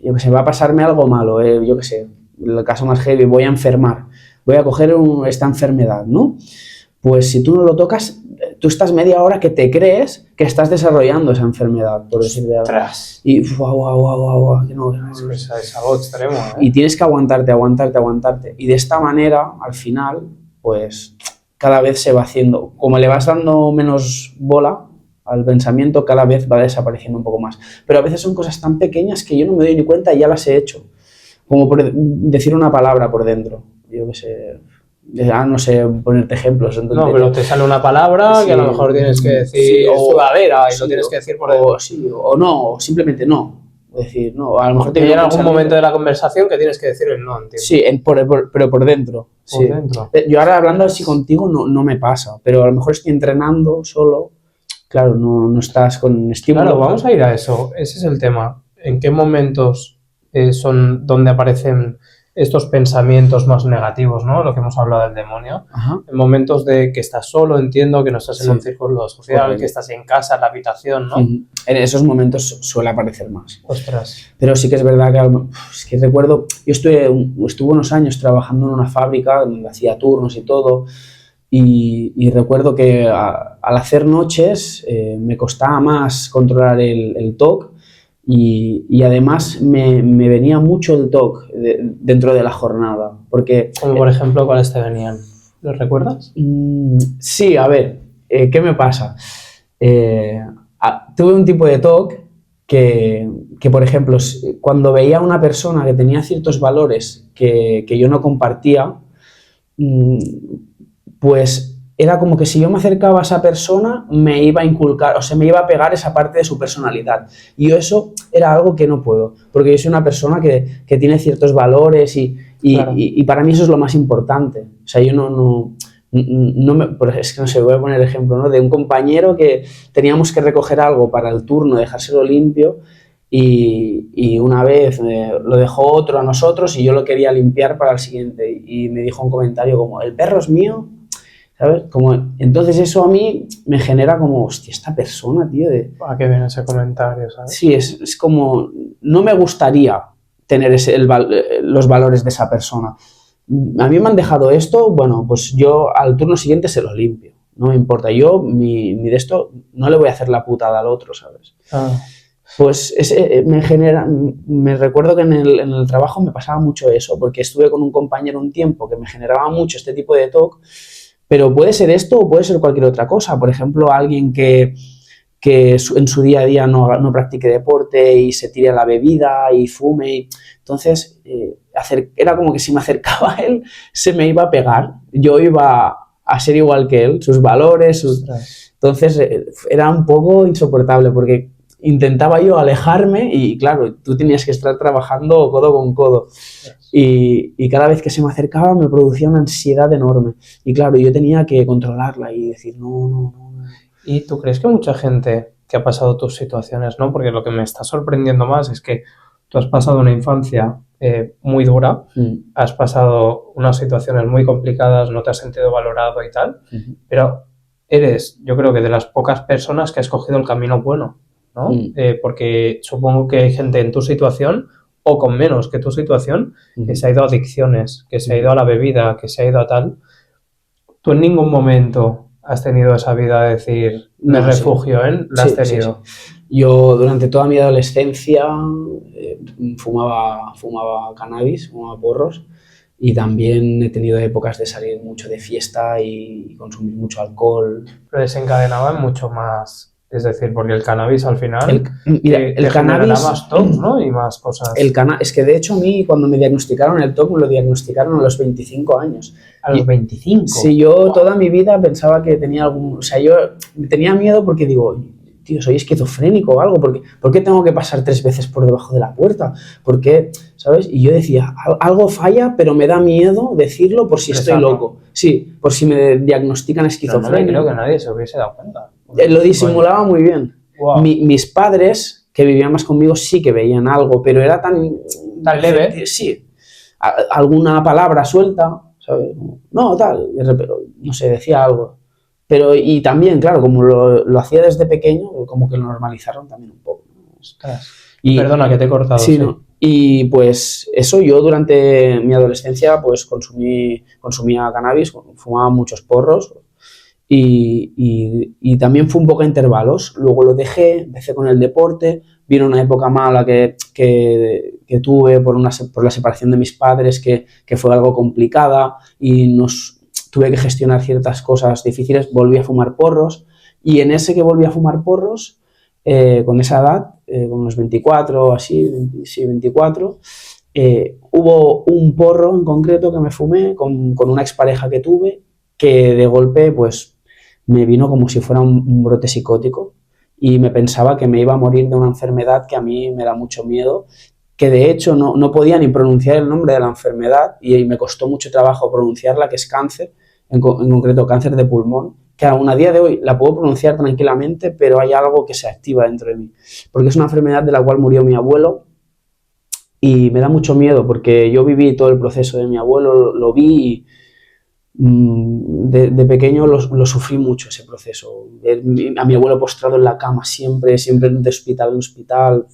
yo qué sé, va a pasarme algo malo, yo qué sé, el caso más heavy, voy a enfermar, voy a coger esta enfermedad, ¿no? Pues si tú no lo tocas, tú estás media hora que te crees que estás desarrollando esa enfermedad, por decir de algo. Y guau, es algo extremo, ¿eh? Y tienes que aguantarte. Y de esta manera, al final, pues cada vez se va haciendo, como le vas dando menos bola al pensamiento, cada vez va desapareciendo un poco más. Pero a veces son cosas tan pequeñas que yo no me doy ni cuenta y ya las he hecho. Como por decir una palabra por dentro. Yo qué sé. No sé, ponerte ejemplos. No, pero te sale una palabra que a lo mejor tienes que decir sudadera y lo tienes que decir por dentro. O no, o simplemente no. Es decir, no, a lo mejor te llega algún momento de la conversación que tienes que decir el no, entiendo. Sí, pero por dentro. Por dentro. Yo ahora hablando así contigo no me pasa, pero a lo mejor estoy entrenando solo. Claro, no estás con estímulo. Claro, vamos a ir a eso. Ese es el tema. ¿En qué momentos son donde aparecen estos pensamientos más negativos, ¿no? Lo que hemos hablado del demonio. Ajá. En momentos de que estás solo, entiendo, que no estás en un círculo social, que estás en casa, en la habitación, ¿no? En esos momentos suele aparecer más. Ostras. Pero sí que es verdad que recuerdo, yo estuve unos años trabajando en una fábrica donde hacía turnos y todo, y recuerdo que al hacer noches me costaba más controlar el TOC. Y además me venía mucho el TOC dentro de la jornada, porque... Como por ejemplo, ¿cuáles te venían? ¿Los recuerdas? Sí, a ver, ¿qué me pasa? Tuve un tipo de TOC que, por ejemplo, cuando veía a una persona que tenía ciertos valores que yo no compartía, pues... era como que si yo me acercaba a esa persona me iba a inculcar, o sea, me iba a pegar esa parte de su personalidad. Y yo eso era algo que no puedo, porque yo soy una persona que tiene ciertos valores claro. y para mí eso es lo más importante. O sea, yo es que no sé, voy a poner el ejemplo, ¿no? De un compañero que teníamos que recoger algo para el turno, dejárselo limpio, y una vez lo dejó otro a nosotros y yo lo quería limpiar para el siguiente y me dijo un comentario como, el perro es mío, ¿sabes? Entonces eso a mí me genera como, hostia, esta persona, tío. ¿A qué viene ese comentario, sabes? Sí, es como, no me gustaría tener los valores de esa persona. A mí me han dejado esto, bueno, pues yo al turno siguiente se lo limpio, no me importa. Yo, mi de esto, no le voy a hacer la putada al otro, ¿sabes? Pues me recuerdo que en el trabajo me pasaba mucho eso, porque estuve con un compañero un tiempo que me generaba mucho este tipo de TOC, pero puede ser esto o puede ser cualquier otra cosa. Por ejemplo, alguien que en su día a día no practique deporte y se tire a la bebida y fume. Entonces, era como que si me acercaba a él, se me iba a pegar. Yo iba a ser igual que él, sus valores. Entonces, era un poco insoportable porque intentaba yo alejarme y, claro, tú tenías que estar trabajando codo con codo. Y cada vez que se me acercaba me producía una ansiedad enorme. Y, claro, yo tenía que controlarla y decir, no. ¿Y tú crees que mucha gente que ha pasado tus situaciones, no? Porque lo que me está sorprendiendo más es que tú has pasado una infancia muy dura, has pasado unas situaciones muy complicadas, no te has sentido valorado y tal, pero eres, yo creo que de las pocas personas que ha escogido el camino bueno, ¿no? Porque supongo que hay gente en tu situación o con menos que tu situación que se ha ido a adicciones, que se ha ido a la bebida, que se ha ido a tal. Tú en ningún momento has tenido esa vida de decir, me refugio, ¿eh? ¿La has tenido? Sí. Yo durante toda mi adolescencia fumaba cannabis, fumaba porros y también he tenido épocas de salir mucho de fiesta y consumir mucho alcohol. Pero desencadenaban mucho más, es decir, porque el cannabis al final el cannabis más TOC, ¿no? Y más cosas. Es que de hecho a mí cuando me diagnosticaron el TOC me lo diagnosticaron a los 25 años. ¿A los 25? Sí, yo toda mi vida pensaba que tenía algún... O sea, yo tenía miedo porque digo, tío, soy esquizofrénico o algo, ¿por qué tengo que pasar 3 veces por debajo de la puerta? ¿Por qué? ¿Sabes? Y yo decía, algo falla, pero me da miedo decirlo por si estoy loco. Sí, por si me diagnostican esquizofrenia. No me creo que nadie se hubiese dado cuenta. Lo disimulaba muy bien. Wow. Mis padres, que vivían más conmigo, sí que veían algo, pero era tan leve. Sí, alguna palabra suelta, ¿sabes? No, tal, no sé, decía algo. Pero, y también, claro, como lo hacía desde pequeño, como que lo normalizaron también un poco. Perdona que te he cortado. Sí, ¿no? Y pues eso, yo durante mi adolescencia pues consumía cannabis, fumaba muchos porros y también fue un poco a intervalos. Luego lo dejé, empecé con el deporte, vino una época mala que tuve por la separación de mis padres, que fue algo complicada y tuve que gestionar ciertas cosas difíciles, volví a fumar porros y en ese que volví a fumar porros, con esa edad, con unos 24 o así, 24, hubo un porro en concreto que me fumé con una expareja que tuve que de golpe pues me vino como si fuera un brote psicótico y me pensaba que me iba a morir de una enfermedad que a mí me da mucho miedo, que de hecho no podía ni pronunciar el nombre de la enfermedad y me costó mucho trabajo pronunciarla, que es cáncer, en concreto cáncer de pulmón, que aún a día de hoy la puedo pronunciar tranquilamente, pero hay algo que se activa dentro de mí, porque es una enfermedad de la cual murió mi abuelo y me da mucho miedo porque yo viví todo el proceso de mi abuelo, lo vi y de pequeño lo sufrí mucho ese proceso. A mi abuelo postrado en la cama siempre de hospital en hospital.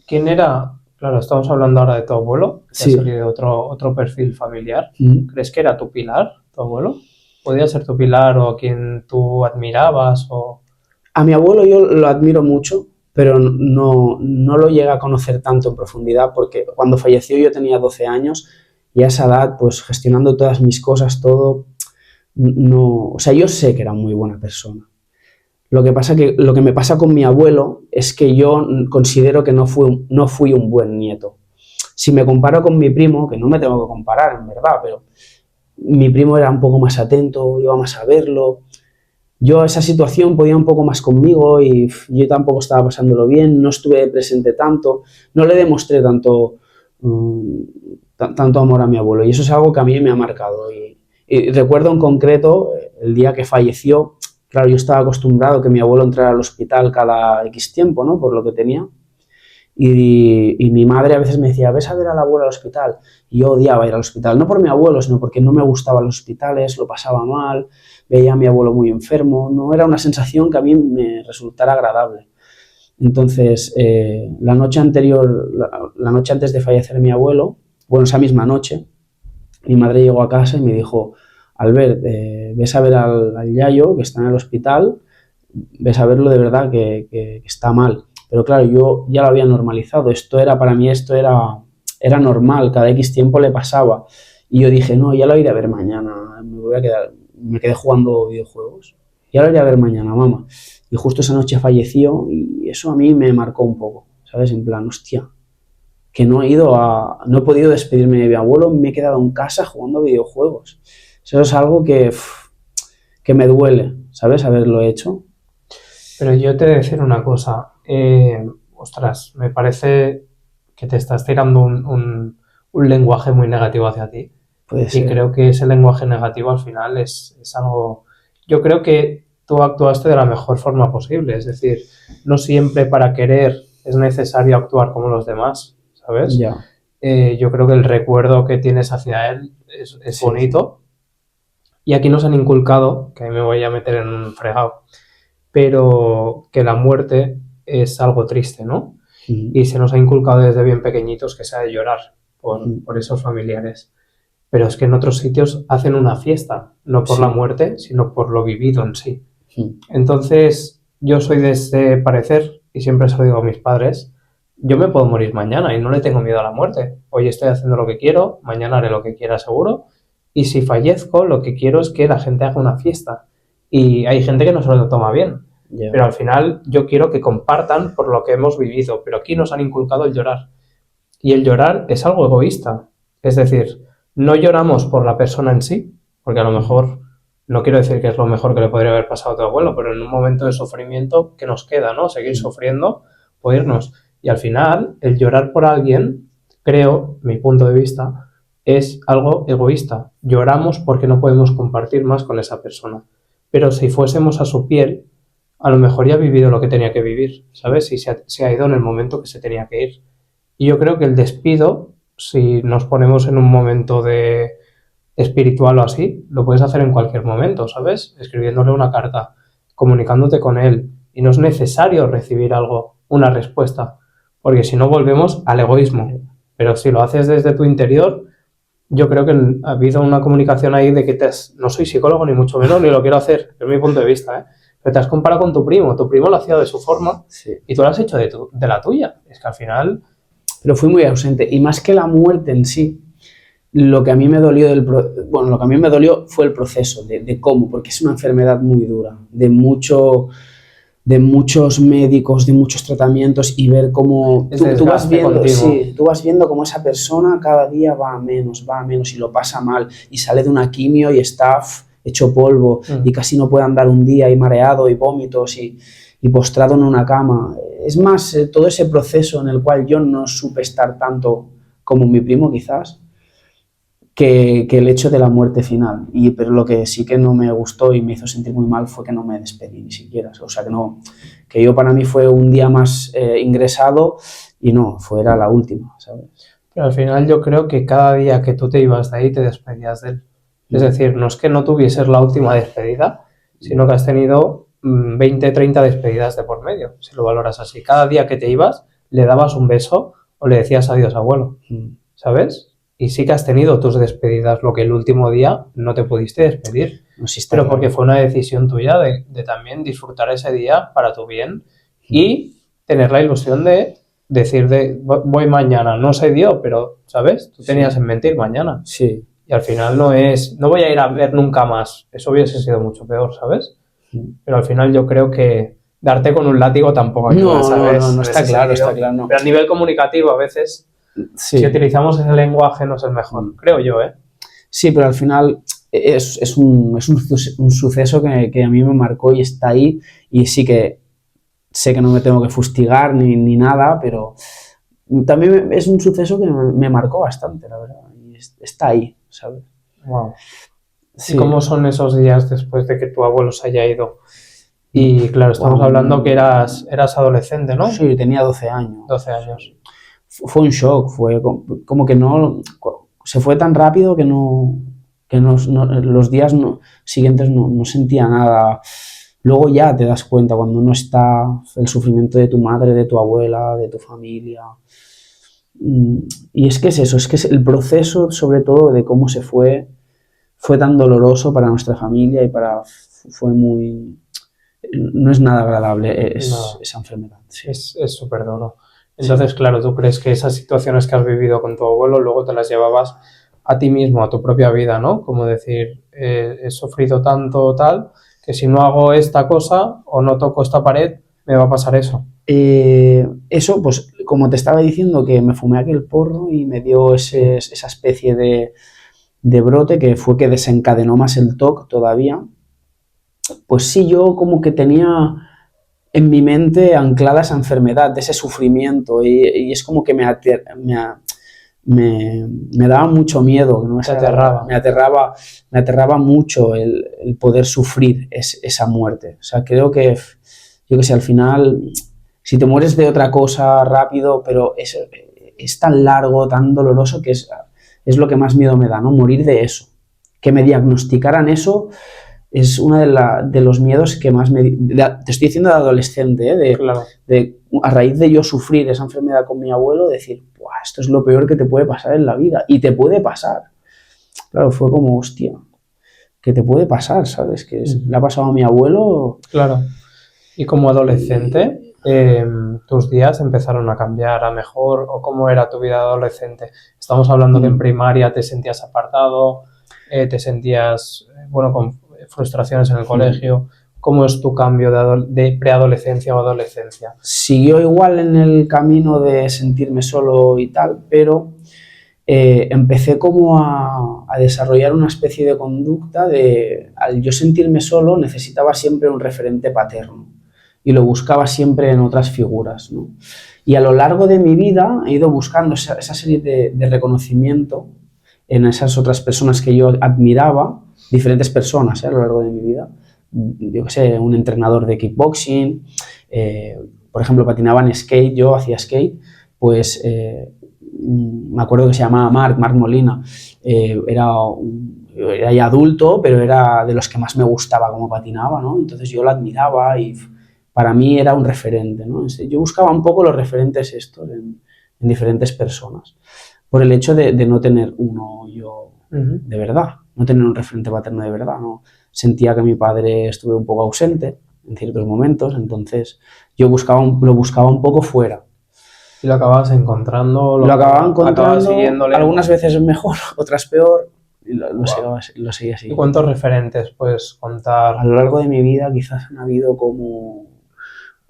¿Quién era? Claro, estamos hablando ahora de tu abuelo, que sí. ha salido otro perfil familiar. ¿Crees que era tu pilar, tu abuelo? ¿Podía ser tu pilar o quien tú admirabas? A mi abuelo yo lo admiro mucho, pero no lo llegué a conocer tanto en profundidad porque cuando falleció yo tenía 12 años y a esa edad, pues gestionando todas mis cosas, todo, o sea, yo sé que era muy buena persona. Lo que me pasa con mi abuelo es que yo considero que no fui un buen nieto. Si me comparo con mi primo, que no me tengo que comparar en verdad, pero mi primo era un poco más atento, iba más a verlo. Yo esa situación podía un poco más conmigo y yo tampoco estaba pasándolo bien, no estuve presente tanto, no le demostré tanto amor a mi abuelo y eso es algo que a mí me ha marcado. Y recuerdo en concreto el día que falleció. Claro, yo estaba acostumbrado a que mi abuelo entrara al hospital cada X tiempo, ¿no? Por lo que tenía. Y mi madre a veces me decía, ves a ver al abuelo al hospital. Y yo odiaba ir al hospital, no por mi abuelo, sino porque no me gustaban los hospitales, lo pasaba mal, veía a mi abuelo muy enfermo, no era una sensación que a mí me resultara agradable. Entonces, la noche anterior, la noche antes de fallecer mi abuelo, bueno, esa misma noche, mi madre llegó a casa y me dijo, Albert, ves a ver al Yayo, que está en el hospital, ves a verlo de verdad, que está mal. Pero claro, yo ya lo había normalizado, para mí esto era normal, cada X tiempo le pasaba. Y yo dije, no, ya lo iré a ver mañana, me quedé jugando videojuegos. Ya lo iré a ver mañana, mamá. Y justo esa noche falleció y eso a mí me marcó un poco, ¿sabes? En plan, hostia, que no he podido despedirme de mi abuelo, me he quedado en casa jugando videojuegos. Eso es algo que me duele, ¿sabes? Haberlo hecho. Pero yo te voy a decir una cosa, ostras, me parece que te estás tirando un lenguaje muy negativo hacia ti. Puede ser. Y creo que ese lenguaje negativo al final es algo... Yo creo que tú actuaste de la mejor forma posible, es decir, no siempre para querer es necesario actuar como los demás, ¿sabes? Ya. Yo creo que el recuerdo que tienes hacia él es Sí, bonito. Y aquí nos han inculcado, que me voy a meter en un fregado, pero que la muerte es algo triste, ¿no? Y se nos ha inculcado desde bien pequeñitos que se ha de llorar por esos familiares. Pero es que en otros sitios hacen una fiesta, no por la muerte, sino por lo vivido en sí. Entonces, yo soy de este parecer, y siempre se lo digo a mis padres, yo me puedo morir mañana y no le tengo miedo a la muerte. Hoy estoy haciendo lo que quiero, mañana haré lo que quiera seguro, y si fallezco, lo que quiero es que la gente haga una fiesta. Y hay gente que no se lo toma bien, pero al final yo quiero que compartan por lo que hemos vivido, pero aquí nos han inculcado el llorar. Y el llorar es algo egoísta, es decir, no lloramos por la persona en sí, porque a lo mejor, no quiero decir que es lo mejor que le podría haber pasado a tu abuelo, pero en un momento de sufrimiento, ¿qué nos queda, no? Seguir sufriendo o irnos. Y al final, el llorar por alguien, creo, mi punto de vista, es algo egoísta. Lloramos porque no podemos compartir más con esa persona. Pero si fuésemos a su piel, a lo mejor ya ha vivido lo que tenía que vivir, ¿sabes? Y se ha ido en el momento que se tenía que ir. Y yo creo que el despido, si nos ponemos en un momento de espiritual o así, lo puedes hacer en cualquier momento, ¿sabes? Escribiéndole una carta, comunicándote con él. Y no es necesario recibir algo, una respuesta, porque si no volvemos al egoísmo. Pero si lo haces desde tu interior, yo creo que ha habido una comunicación ahí de que no soy psicólogo ni mucho menos, ni lo quiero hacer, es mi punto de vista, ¿eh? Pero te has comparado con tu primo lo hacía de su forma y tú lo has hecho de la tuya. Es que al final... Pero fui muy ausente. Y más que la muerte en sí, lo que a mí me dolió fue el proceso de cómo, porque es una enfermedad muy dura, de muchos médicos, de muchos tratamientos y ver cómo tú vas viendo cómo esa persona cada día va a menos y lo pasa mal y sale de una quimio y está hecho polvo y casi no puede andar un día y mareado y vómitos y postrado en una cama. Es más, todo ese proceso en el cual yo no supe estar tanto como mi primo quizás, que el hecho de la muerte final. Pero lo que sí que no me gustó y me hizo sentir muy mal fue que no me despedí ni siquiera. O sea, que yo para mí fue un día más ingresado y no, era la última, ¿sabes? Pero al final yo creo que cada día que tú te ibas de ahí te despedías de él. Es decir, no es que no tuvieses la última despedida, sino que has tenido 20, 30 despedidas de por medio, si lo valoras así. Cada día que te ibas, le dabas un beso o le decías adiós, abuelo, ¿sabes? Y sí que has tenido tus despedidas, lo que el último día no te pudiste despedir. No, sí, pero porque fue una decisión tuya de también disfrutar ese día para tu bien y tener la ilusión de decir voy mañana. No se dio, pero, ¿sabes? Tú tenías en mente ir mañana. Sí. Y al final no voy a ir a ver nunca más. Eso hubiese sido mucho peor, ¿sabes? Pero al final yo creo que darte con un látigo tampoco ayuda, ¿sabes? No, está claro, está claro. No. Pero a nivel comunicativo a veces, si utilizamos ese lenguaje no es el mejor, creo yo, ¿eh? Sí, pero al final es un suceso que a mí me marcó y está ahí y sí que sé que no me tengo que fustigar ni nada, pero también es un suceso que me marcó bastante, la verdad, y está ahí, ¿sabes? Wow. Sí. ¿Y cómo son esos días después de que tu abuelo se haya ido? Y claro, estamos hablando que eras adolescente, ¿no? Sí, tenía 12 años. 12 años. Fue un shock, fue como que no, se fue tan rápido que los días siguientes no sentía nada. Luego ya te das cuenta cuando no está el sufrimiento de tu madre, de tu abuela, de tu familia. Y es que es eso, es que es el proceso sobre todo de cómo se fue tan doloroso para nuestra familia y fue muy... No es nada agradable esa enfermedad. Sí. Es súper duro. Entonces, claro, ¿tú crees que esas situaciones que has vivido con tu abuelo luego te las llevabas a ti mismo, a tu propia vida, ¿no? Como decir, he sufrido tanto tal, que si no hago esta cosa o no toco esta pared, me va a pasar eso. Eso, pues como te estaba diciendo, que me fumé aquel porro y me dio esa especie de brote que fue que desencadenó más el TOC todavía. Pues sí, yo como que tenía en mi mente anclada esa enfermedad, de ese sufrimiento, y es como que me daba mucho miedo, ¿no? Me aterraba mucho el poder sufrir esa muerte. O sea, creo que, yo que sé, al final, si te mueres de otra cosa rápido, pero es tan largo, tan doloroso, que es lo que más miedo me da, ¿no? Morir de eso. Que me diagnosticaran eso es uno de los miedos que más te estoy diciendo de adolescente, ¿eh? Claro. A raíz de yo sufrir esa enfermedad con mi abuelo, decir, esto es lo peor que te puede pasar en la vida, y te puede pasar. Claro, fue como, hostia, que te puede pasar, ¿sabes? Que le ha pasado a mi abuelo. Claro. Y como adolescente, ¿tus días empezaron a cambiar a mejor? ¿O cómo era tu vida adolescente? Estamos hablando que en primaria te sentías apartado, te sentías, con frustraciones en el colegio. ¿Cómo es tu cambio de preadolescencia o adolescencia? Siguió igual en el camino de sentirme solo y tal, pero empecé como a desarrollar una especie de conducta al yo sentirme solo, necesitaba siempre un referente paterno y lo buscaba siempre en otras figuras, ¿no? Y a lo largo de mi vida he ido buscando esa serie de reconocimiento en esas otras personas que yo admiraba, diferentes personas, a lo largo de mi vida. Yo qué sé, un entrenador de kickboxing, por ejemplo, patinaba en skate, yo hacía skate, pues me acuerdo que se llamaba Marc Molina, era ya adulto, pero era de los que más me gustaba cómo patinaba, ¿no? Entonces yo lo admiraba y para mí era un referente, ¿no? Yo buscaba un poco los referentes estos en diferentes personas, por el hecho de no tener uno yo de verdad, no tener un referente paterno de verdad, ¿no? Sentía que mi padre estuvo un poco ausente en ciertos momentos, entonces yo lo buscaba un poco fuera. ¿Y lo acababas encontrando? Lo acababa encontrando, siguiéndole, algunas veces mejor, otras peor, y lo seguía así. ¿Y cuántos referentes puedes contar? A lo largo de mi vida quizás han habido como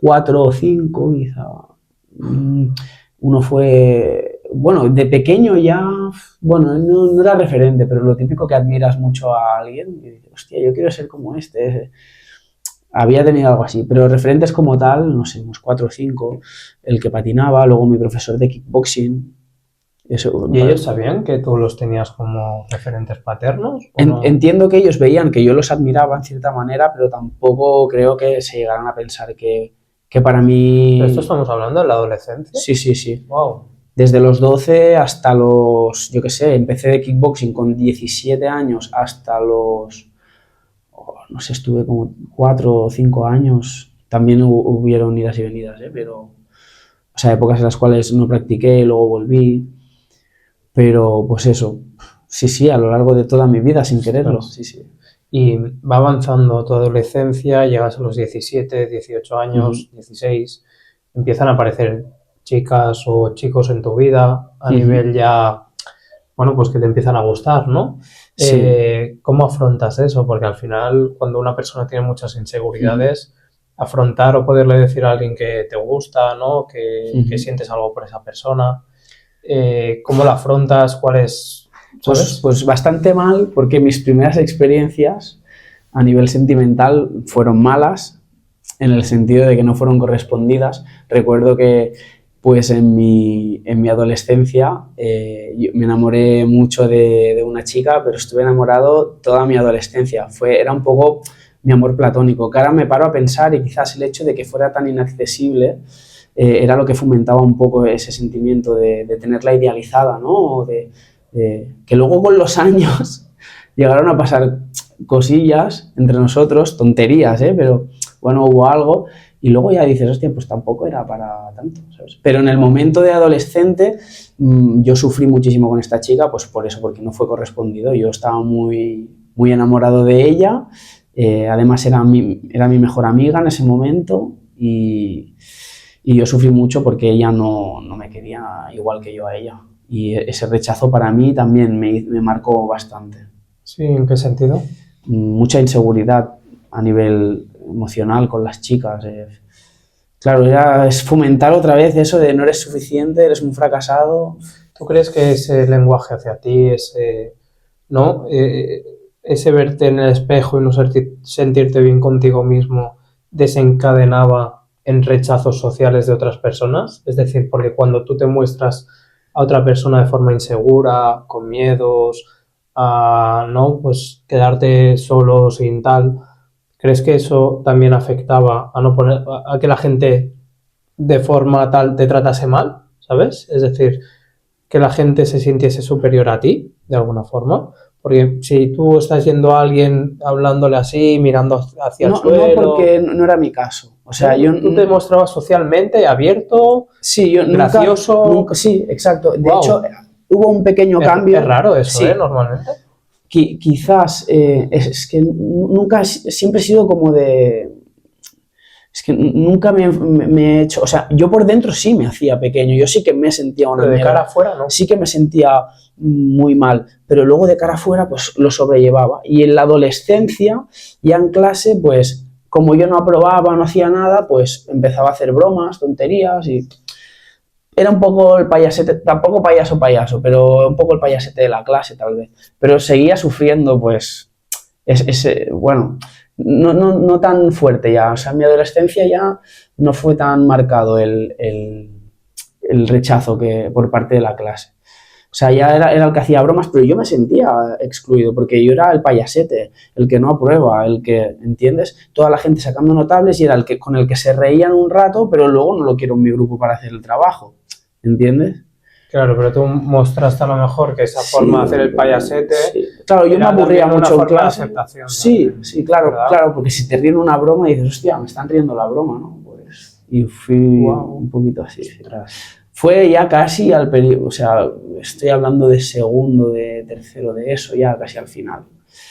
4 o 5, quizá. Uno fue, de pequeño ya, no era referente, pero lo típico que admiras mucho a alguien y dices, hostia, yo quiero ser como este. Había tenido algo así, pero referentes como tal, no sé, unos 4 o 5, el que patinaba, luego mi profesor de kickboxing. Eso, ¿Y ellos sabían que tú los tenías como referentes paternos? Entiendo que ellos veían que yo los admiraba en cierta manera, pero tampoco creo que se llegaran a pensar que para mí... ¿Pero esto estamos hablando de la adolescencia? Sí. Wow. Desde los 12 hasta los, yo qué sé, empecé de kickboxing con 17 años hasta los, no sé, estuve como 4 o 5 años. También hubieron idas y venidas, pero, o sea, épocas en las cuales no practiqué, luego volví. Pero, pues eso, sí, a lo largo de toda mi vida, sin quererlo. Claro. Sí. Y va avanzando tu adolescencia, llegas a los 17, 18 años, 16, empiezan a aparecer chicas o chicos en tu vida a nivel ya, pues que te empiezan a gustar, ¿no? Sí. ¿Cómo afrontas eso? Porque al final, cuando una persona tiene muchas inseguridades, afrontar o poderle decir a alguien que te gusta, ¿no? Que sientes algo por esa persona, ¿cómo la afrontas? ¿Cuál es...? Pues bastante mal, porque mis primeras experiencias a nivel sentimental fueron malas, en el sentido de que no fueron correspondidas. Recuerdo que pues en mi adolescencia me enamoré mucho de una chica, pero estuve enamorado toda mi adolescencia. Era un poco mi amor platónico, que ahora me paro a pensar y quizás el hecho de que fuera tan inaccesible era lo que fomentaba un poco ese sentimiento de tenerla idealizada, ¿no? Que luego con los años llegaron a pasar cosillas entre nosotros, tonterías, pero bueno, hubo algo y luego ya dices, hostia, pues tampoco era para tanto, ¿sabes? Pero en el momento de adolescente yo sufrí muchísimo con esta chica, pues por eso, porque no fue correspondido. Yo estaba muy, muy enamorado de ella, además era mi mejor amiga en ese momento y yo sufrí mucho porque ella no me quería igual que yo a ella. Y ese rechazo para mí también me marcó bastante. Sí, ¿en qué sentido? Mucha inseguridad a nivel emocional con las chicas. Claro, es fomentar otra vez eso de no eres suficiente, eres un fracasado. ¿Tú crees que ese lenguaje hacia ti, ¿no? Ese verte en el espejo y no sentirte bien contigo mismo desencadenaba en rechazos sociales de otras personas? Es decir, porque cuando tú te muestras a otra persona de forma insegura, con miedos, ¿no? Pues quedarte solo, sin tal. ¿Crees que eso también afectaba a que la gente de forma tal te tratase mal? ¿Sabes? Es decir, que la gente se sintiese superior a ti, de alguna forma. Porque si tú estás yendo a alguien hablándole así, mirando hacia el suelo... No, porque no era mi caso. O sea, tú te mostrabas socialmente abierto, sí, yo gracioso... Nunca, sí, exacto. De hecho, hubo un pequeño cambio. Es raro eso, sí. Normalmente. Quizás es que nunca, siempre he sido como de... Es que nunca me he hecho... O sea, yo por dentro sí me hacía pequeño, yo sí que me sentía una mierda. Pero de cara afuera, ¿no? Sí que me sentía muy mal, pero luego de cara afuera pues lo sobrellevaba. Y en la adolescencia, ya en clase, pues como yo no aprobaba, no hacía nada, pues empezaba a hacer bromas, tonterías y... Era un poco el payasete, tampoco payaso, pero un poco el payasete de la clase tal vez. Pero seguía sufriendo pues bueno, no tan fuerte ya. O sea, en mi adolescencia ya no fue tan marcado el rechazo por parte de la clase. O sea, ya era el que hacía bromas, pero yo me sentía excluido porque yo era el payasete, el que no aprueba, el que, ¿entiendes? Toda la gente sacando notables y era el que con el que se reían un rato, pero luego no lo quiero en mi grupo para hacer el trabajo, ¿entiendes? Claro, pero tú mostraste a lo mejor que esa forma de hacer el payasete... Sí. Claro, yo me aburría mucho en clase. Sí, claro, porque si te ríen una broma y dices, hostia, me están riendo la broma, ¿no? Pues, y fui un poquito así. Fue ya casi al periodo, o sea, estoy hablando de segundo, de tercero, de eso, ya casi al final.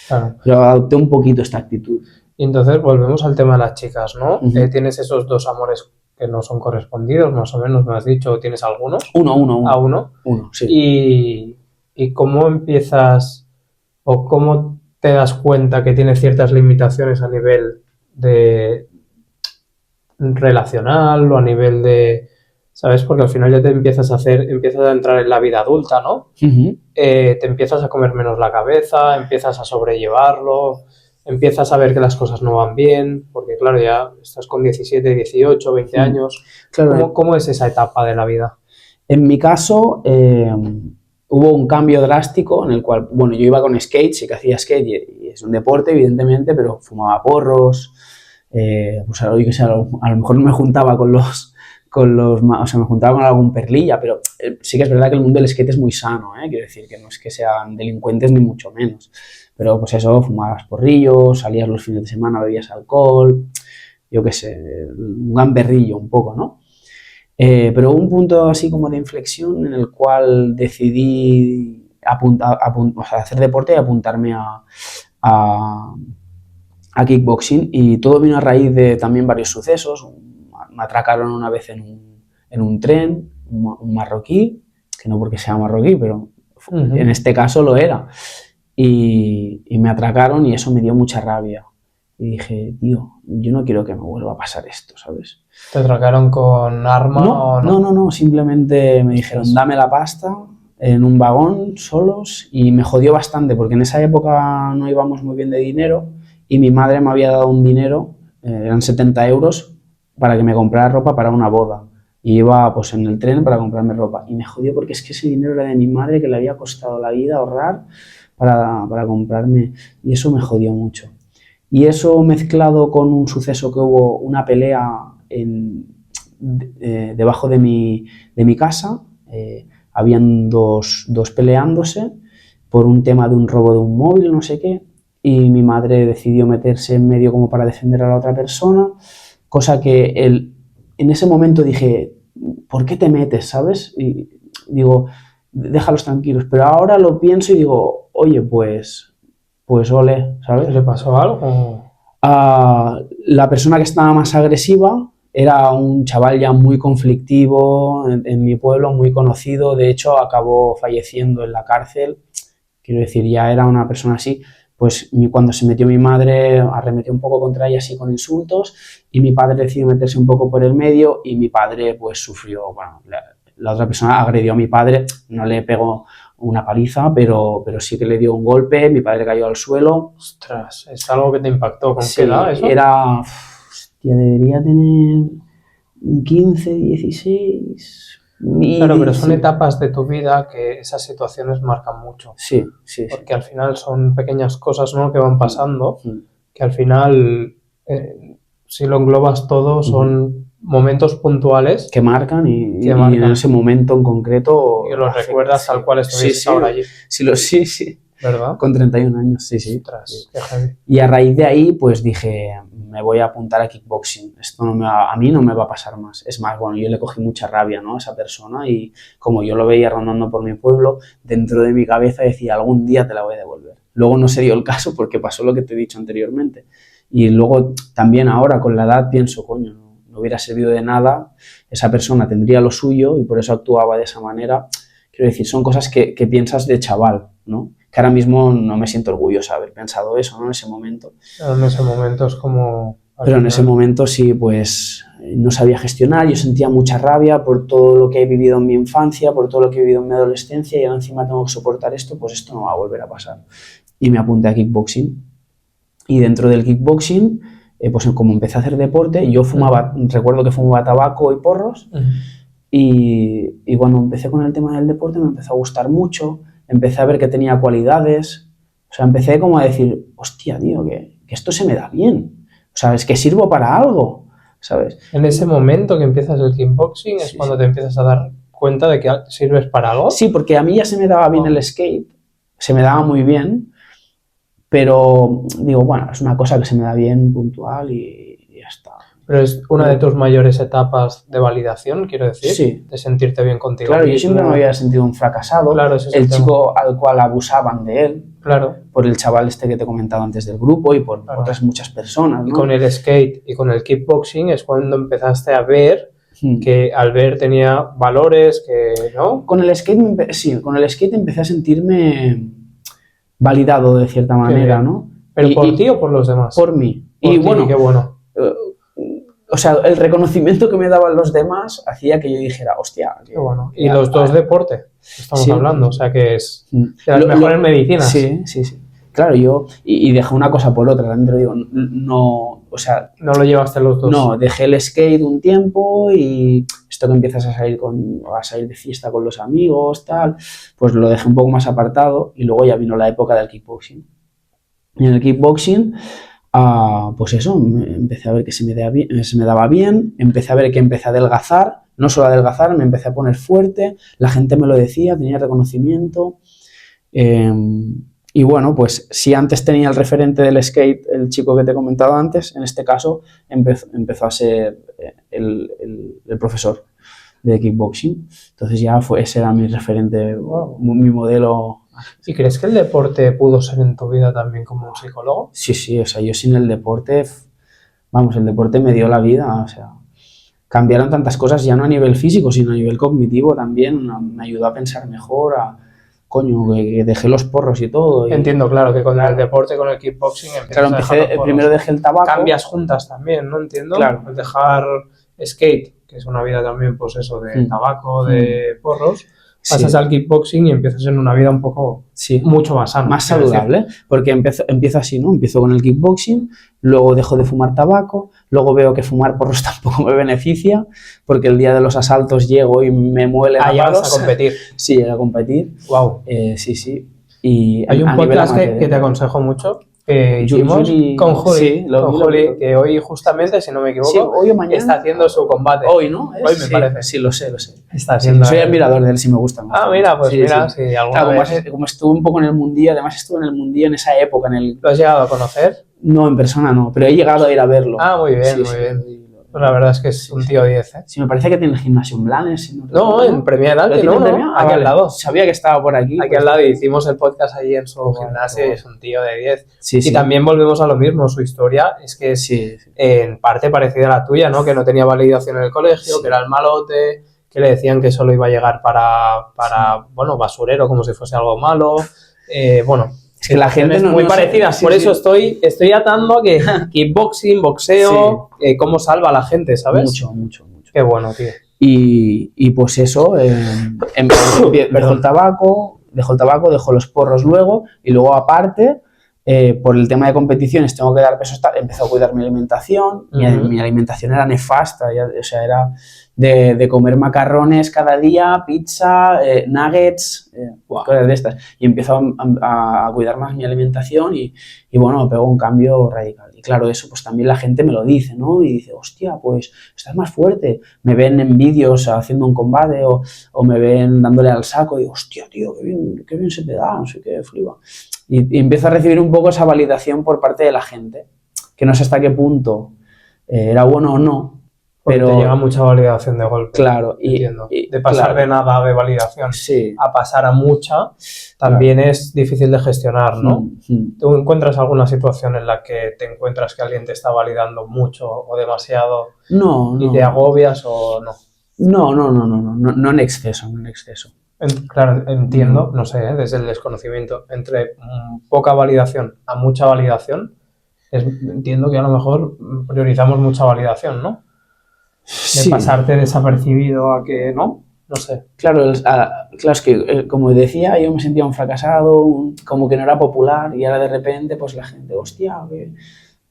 Claro. Pero adopté un poquito esta actitud. Y entonces volvemos al tema de las chicas, ¿no? Tienes esos dos amores que no son correspondidos, más o menos, me has dicho, ¿tienes algunos? Uno. Uno, sí. ¿Y cómo empiezas o cómo te das cuenta que tienes ciertas limitaciones a nivel de relacional o a nivel de... ¿Sabes? Porque al final ya empiezas a entrar en la vida adulta, ¿no? Te empiezas a comer menos la cabeza, empiezas a sobrellevarlo, empiezas a ver que las cosas no van bien, porque claro, ya estás con 17, 18, 20 años. Claro. ¿Cómo es esa etapa de la vida? En mi caso, hubo un cambio drástico en el cual, bueno, yo iba con skate, sí que hacía skate y es un deporte, evidentemente, pero fumaba porros, pues yo qué sé, a lo mejor no me juntaba o sea, me juntaba con algún perlilla, pero sí que es verdad que el mundo del skate es muy sano, quiero decir, que no es que sean delincuentes ni mucho menos, pero pues eso, fumabas porrillos, salías los fines de semana, bebías alcohol, yo qué sé, un gamberrillo un poco, ¿no? Pero hubo un punto así como de inflexión en el cual decidí o sea, hacer deporte y apuntarme a kickboxing, y todo vino a raíz de también varios sucesos. Me atracaron una vez en un tren, un marroquí, que no porque sea marroquí, pero en este caso lo era, y me atracaron y eso me dio mucha rabia. Y dije, tío, yo no quiero que me vuelva a pasar esto, ¿sabes? ¿Te atracaron con arma o no? No, simplemente me dijeron, dame la pasta, en un vagón, solos, y me jodió bastante, porque en esa época no íbamos muy bien de dinero, y mi madre me había dado un dinero, eran 70 euros, para que me comprara ropa para una boda. Y iba pues en el tren para comprarme ropa, y me jodió porque es que ese dinero era de mi madre, que le había costado la vida ahorrar para comprarme, y eso me jodió mucho. Y eso mezclado con un suceso que hubo, una pelea debajo de mi casa, habían dos peleándose por un tema de un robo de un móvil, no sé qué, y mi madre decidió meterse en medio como para defender a la otra persona, cosa que en ese momento dije, ¿por qué te metes, sabes? Y digo, déjalos tranquilos, pero ahora lo pienso y digo, oye, pues ole, ¿sabes? ¿Le pasó algo? La persona que estaba más agresiva era un chaval ya muy conflictivo en mi pueblo, muy conocido, de hecho acabó falleciendo en la cárcel, quiero decir, ya era una persona así. Pues cuando se metió mi madre, arremetió un poco contra ella así con insultos, y mi padre decidió meterse un poco por el medio, y mi padre pues sufrió, bueno, la otra persona agredió a mi padre, no le pegó una paliza, pero sí que le dio un golpe, mi padre cayó al suelo. Ostras, es algo que te impactó. ¿Con qué edad eso? Era, hostia, debería tener 15, 16... Claro, pero son etapas de tu vida que esas situaciones marcan mucho. Sí. Porque al final son pequeñas cosas, ¿no?, que van pasando, que al final, si lo englobas todo, son momentos puntuales que marcan y en ese momento en concreto... Y los recuerdas tal cual estuvieses ahora allí. Sí. ¿Verdad? Con 31 años, sí. Ostras, qué heavy. Y a raíz de ahí, pues dije, me voy a apuntar a kickboxing. Esto a mí no me va a pasar más. Es más, bueno, yo le cogí mucha rabia, ¿no?, a esa persona, y como yo lo veía rondando por mi pueblo, dentro de mi cabeza decía, algún día te la voy a devolver. Luego no se dio el caso porque pasó lo que te he dicho anteriormente. Y luego también ahora con la edad pienso, coño, no hubiera servido de nada, esa persona tendría lo suyo y por eso actuaba de esa manera. Quiero decir, son cosas que piensas de chaval, ¿no? Que ahora mismo no me siento orgulloso de haber pensado eso, ¿no?, en ese momento. Pero en ese momento es como... Pero en ese momento sí, pues no sabía gestionar, yo sentía mucha rabia por todo lo que he vivido en mi infancia, por todo lo que he vivido en mi adolescencia, y ahora encima tengo que soportar esto, pues esto no va a volver a pasar. Y me apunté a kickboxing. Y dentro del kickboxing, pues como empecé a hacer deporte, yo fumaba, recuerdo que fumaba tabaco y porros, y cuando empecé con el tema del deporte me empezó a gustar mucho, empecé a ver que tenía cualidades, o sea, empecé como a decir, hostia, tío, que esto se me da bien, o sea, es que sirvo para algo, ¿sabes? En ese momento que empiezas el kickboxing es cuando te empiezas a dar cuenta de que sirves para algo. Sí, porque a mí ya se me daba bien el skate, se me daba muy bien, pero digo, bueno, es una cosa que se me da bien, puntual, y ya está. Pero es una de tus mayores etapas de validación, quiero decir, sí, de sentirte bien contigo. Claro, yo siempre me había sentido un fracasado, claro, el chico al cual abusaban de él, claro, por el chaval este que te he comentado antes del grupo y por otras muchas personas, ¿no? Y con el skate y con el kickboxing es cuando empezaste a ver que Albert tenía valores, que, ¿no? Con el skate, sí, con el skate empecé a sentirme validado de cierta manera, ¿no? ¿Pero por ti o por los demás? Por mí. Por ti, bueno, qué bueno. O sea, el reconocimiento que me daban los demás hacía que yo dijera, hostia. Qué bueno. Y los dos deporte, estamos hablando, o sea que es de las mejores medicinas. Sí. Claro, yo, y dejé una cosa por otra, también te lo digo, no, o sea... No lo llevaste los dos. No, dejé el skate un tiempo y esto que empiezas a salir de fiesta con los amigos, tal, pues lo dejé un poco más apartado y luego ya vino la época del kickboxing. Y en el kickboxing, pues eso, empecé a ver que se me daba bien, empecé a ver que empecé a adelgazar, no solo a adelgazar, me empecé a poner fuerte, la gente me lo decía, tenía reconocimiento. Y bueno, pues si antes tenía el referente del skate, el chico que te he comentado antes, en este caso empezó a ser el profesor de kickboxing. Entonces ya ese era mi referente, mi modelo. ¿Y crees que el deporte pudo ser en tu vida también como un psicólogo? Sí, o sea, yo sin el deporte, vamos, el deporte me dio la vida, o sea, cambiaron tantas cosas, ya no a nivel físico, sino a nivel cognitivo también, me ayudó a pensar mejor, coño, que dejé los porros y todo. Entiendo, claro, que con el deporte, con el kickboxing, primero dejé el tabaco. Cambias juntas también, ¿no? Entiendo. Claro. El dejar skate, que es una vida también, pues eso, de tabaco, de porros, pasas al kickboxing y empiezas en una vida un poco mucho más sana. Más saludable, porque empiezo así, ¿no? Empiezo con el kickboxing, luego dejo de fumar tabaco, luego veo que fumar porros tampoco me beneficia, porque el día de los asaltos llego y me muele la ya vas a competir. Sí, llegué a competir. Wow. Sí. Y hay un podcast que te aconsejo mucho, que hicimos con Juli, sí, con Juli, que hoy justamente, si no me equivoco, sí, hoy o mañana está haciendo su combate. Hoy, ¿no? Hoy me parece. Sí, lo sé. Está haciendo soy admirador de él, sí me gusta. Mira, pues mira, si alguna claro, vez... como estuve un poco en el Mundí, además estuve en el Mundí en esa época. ¿Lo has llegado a conocer? No, en persona no, pero he llegado a ir a verlo. Muy bien, muy bien. Pues la verdad es que es un tío 10, ¿eh? Sí, me parece que tiene el gimnasio en Blanes. No, en Premià d'Alt, no, aquí al lado. Sabía que estaba por aquí. Aquí al lado, y hicimos el podcast allí en su gimnasio y es un tío de 10. Sí. Y también volvemos a lo mismo, su historia es que es en parte parecida a la tuya, ¿no? Que no tenía validación en el colegio, que era el malote, que le decían que solo iba a llegar para bueno, basurero, como si fuese algo malo. Es que la gente es muy parecida, por eso estoy atando a que kickboxing, boxeo, cómo salva a la gente, ¿sabes? Mucho. Qué bueno, tío. Y pues eso, dejó el tabaco, dejó los porros luego, y luego aparte, por el tema de competiciones, tengo que dar peso, empezó a cuidar mi alimentación. Mi alimentación era nefasta, o sea, era de comer macarrones cada día, pizza, nuggets, cosas de estas. Y empezó a cuidar más mi alimentación y bueno, me pegó un cambio radical. Y claro, eso pues también la gente me lo dice, ¿no? Y dice, hostia, pues estás más fuerte. Me ven en vídeos haciendo un combate o me ven dándole al saco y digo, hostia, tío, qué bien se te da, no sé qué, flipa. Y empiezo a recibir un poco esa validación por parte de la gente, que no sé hasta qué punto era bueno o no. Pero te llega mucha validación de golpe. Claro. De pasar de nada de validación a pasar a mucha, también es difícil de gestionar, ¿no? ¿Tú encuentras alguna situación en la que te encuentras que alguien te está validando mucho o demasiado y te agobias o no? No en exceso, Claro, entiendo, no sé, desde el desconocimiento, entre poca validación a mucha validación, entiendo que a lo mejor priorizamos mucha validación, ¿no? De pasarte desapercibido a que no sé. Claro, es que como decía, yo me sentía un fracasado, como que no era popular, y ahora de repente pues la gente, hostia,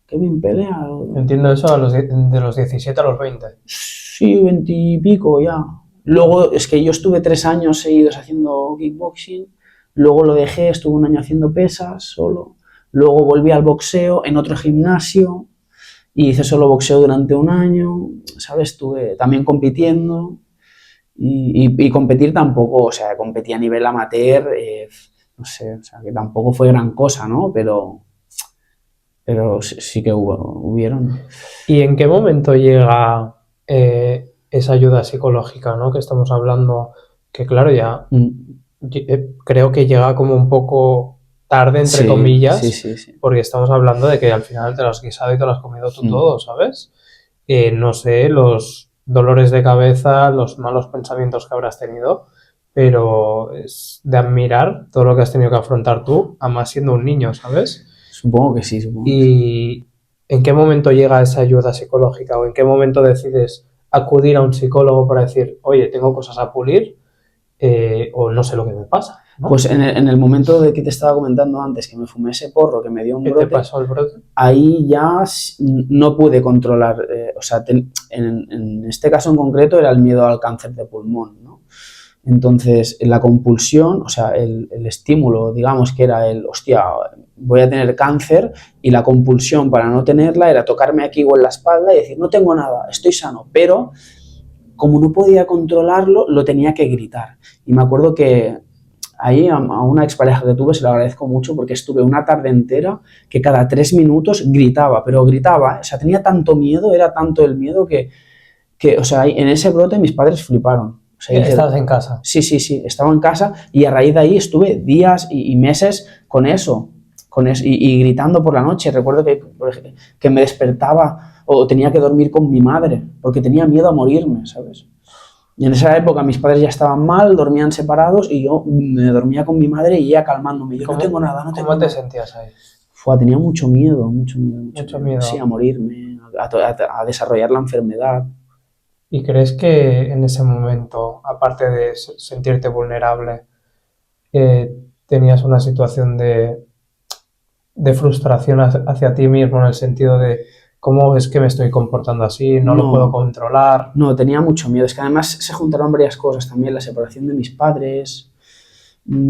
qué bien pelea. Entiendo eso de los 17 a los 20. Sí, 20 y pico ya. Luego es que yo estuve 3 años seguidos haciendo kickboxing, luego lo dejé, estuve 1 año haciendo pesas solo, luego volví al boxeo en otro gimnasio y hice solo boxeo durante 1 año, ¿sabes? Estuve también compitiendo y competir tampoco, o sea, competí a nivel amateur, no sé, o sea, que tampoco fue gran cosa, ¿no? Pero sí que hubieron. ¿Y en qué momento llega esa ayuda psicológica, ¿no? Que estamos hablando, que claro, ya creo que llega como un poco tarde, entre comillas, sí. Porque estamos hablando de que al final te lo has guisado y te lo has comido tú todo, ¿sabes? No sé, los dolores de cabeza, los malos pensamientos que habrás tenido, pero es de admirar todo lo que has tenido que afrontar tú, además siendo un niño, ¿sabes? Supongo que sí, ¿Y en qué momento llega esa ayuda psicológica o en qué momento decides acudir a un psicólogo para decir, oye, tengo cosas a pulir o no sé lo que me pasa, ¿no? Pues en el momento de que te estaba comentando antes, que me fumé ese porro, que me dio un brote. ¿Qué te pasó el brote? Ahí ya no pude controlar, o sea, en este caso en concreto era el miedo al cáncer de pulmón, ¿no? Entonces, la compulsión, o sea, el estímulo, digamos que era hostia, voy a tener cáncer, y la compulsión para no tenerla era tocarme aquí o en la espalda y decir, no tengo nada, estoy sano, pero como no podía controlarlo, lo tenía que gritar. Y me acuerdo que ahí a una expareja que tuve se lo agradezco mucho porque estuve una tarde entera que cada 3 minutos gritaba, pero gritaba, o sea, tenía tanto miedo, era tanto el miedo que o sea, en ese brote mis padres fliparon. O sea, ¿Estabas en casa? Sí, estaba en casa y a raíz de ahí estuve días y meses con eso y gritando por la noche. Recuerdo que me despertaba o tenía que dormir con mi madre porque tenía miedo a morirme, ¿sabes? Y en esa época mis padres ya estaban mal, dormían separados y yo me dormía con mi madre y ella calmándome. Yo no tengo nada, no tengo nada. ¿Cómo te sentías ahí? Tenía mucho miedo. Miedo. Sí, a morirme, a desarrollar la enfermedad. ¿Y crees que en ese momento, aparte de sentirte vulnerable, tenías una situación de frustración hacia ti mismo en el sentido de cómo es que me estoy comportando así, no lo puedo controlar? No, tenía mucho miedo. Es que además se juntaron varias cosas también, la separación de mis padres,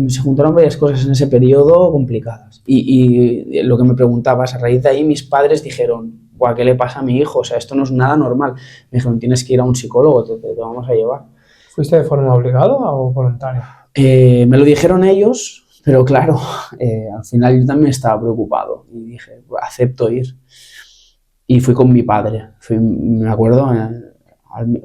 Se juntaron varias cosas en ese periodo complicadas. Y lo que me preguntabas, a raíz de ahí mis padres dijeron, guau, ¿qué le pasa a mi hijo? O sea, esto no es nada normal. Me dijeron, tienes que ir a un psicólogo, te vamos a llevar. ¿Fuiste de forma obligada o voluntaria? Me lo dijeron ellos, pero claro, al final yo también estaba preocupado y dije, acepto ir. Y fui con mi padre. Me acuerdo,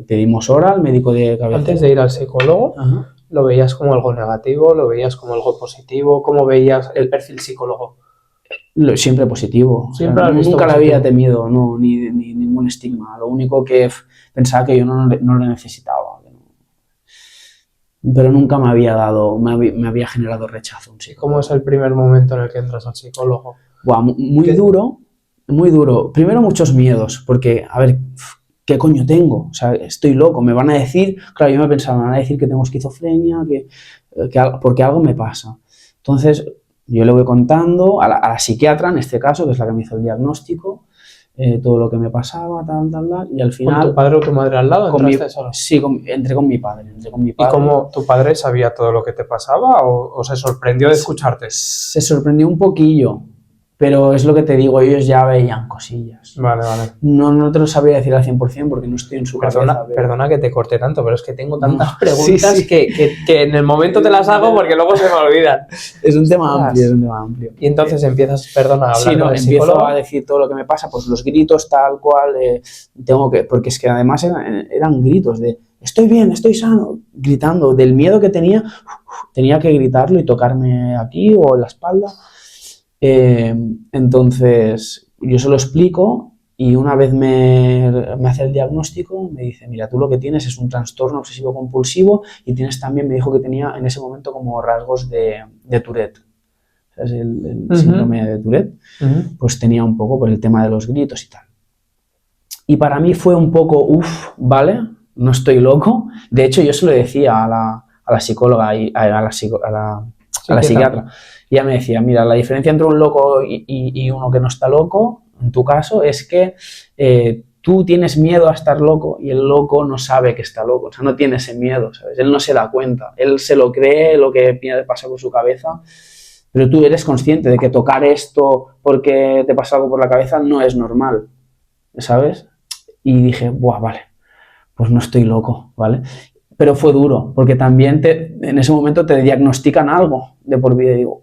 pedimos hora al médico de cabecera. Antes de ir al psicólogo, Ajá. ¿lo veías como algo negativo? ¿Lo veías como algo positivo? ¿Cómo veías el perfil psicólogo? Siempre positivo. Siempre o sea, has visto nunca le positivo. había temido, no, ni ningún estigma. Lo único que pensaba que yo no lo necesitaba. Pero nunca me había generado rechazo un psicólogo. ¿Cómo es el primer momento en el que entras al psicólogo? Buah, muy duro, muy duro. Primero muchos miedos, porque, a ver, ¿qué coño tengo? O sea, estoy loco, me van a decir, claro, yo me pensaba, me van a decir que tengo esquizofrenia, porque algo me pasa. Entonces, yo le voy contando a la psiquiatra, en este caso, que es la que me hizo el diagnóstico, todo lo que me pasaba, tal, y al final... ¿Con tu padre o tu madre al lado entraste solo? Sí, entré con mi padre. ¿Y cómo tu padre sabía todo lo que te pasaba o se sorprendió de escucharte? Se sorprendió un poquillo, pero es lo que te digo, ellos ya veían cosillas. Vale. No te lo sabría decir al 100% porque no estoy en su cabeza. Perdona que te corte tanto, pero es que tengo tantas preguntas sí. Que en el momento te las hago porque luego se me olvidan. Es un tema amplio. Y entonces empiezas, perdona, a hablar sí, no, con el empiezo psicólogo. a decir todo lo que me pasa, pues los gritos tal cual, porque es que además eran gritos de estoy bien, estoy sano, gritando, del miedo que tenía que gritarlo y tocarme aquí o en la espalda. Entonces yo se lo explico y una vez me hace el diagnóstico me dice, mira, tú lo que tienes es un trastorno obsesivo compulsivo y tienes también, me dijo que tenía en ese momento como rasgos de Tourette. ¿Sabes? El síndrome de Tourette, pues tenía un poco por el tema de los gritos y tal. Y para mí fue un poco, vale, no estoy loco. De hecho, yo se lo decía a la psicóloga y a la psiquiatra. Y ella me decía, mira, la diferencia entre un loco y uno que no está loco, en tu caso, es que tú tienes miedo a estar loco y el loco no sabe que está loco. O sea, no tiene ese miedo, ¿sabes? Él no se da cuenta. Él se lo cree, lo que pasa por su cabeza. Pero tú eres consciente de que tocar esto porque te pasa algo por la cabeza no es normal, ¿sabes? Y dije, vale, pues no estoy loco, ¿vale? Pero fue duro, porque también en ese momento te diagnostican algo de por vida y digo,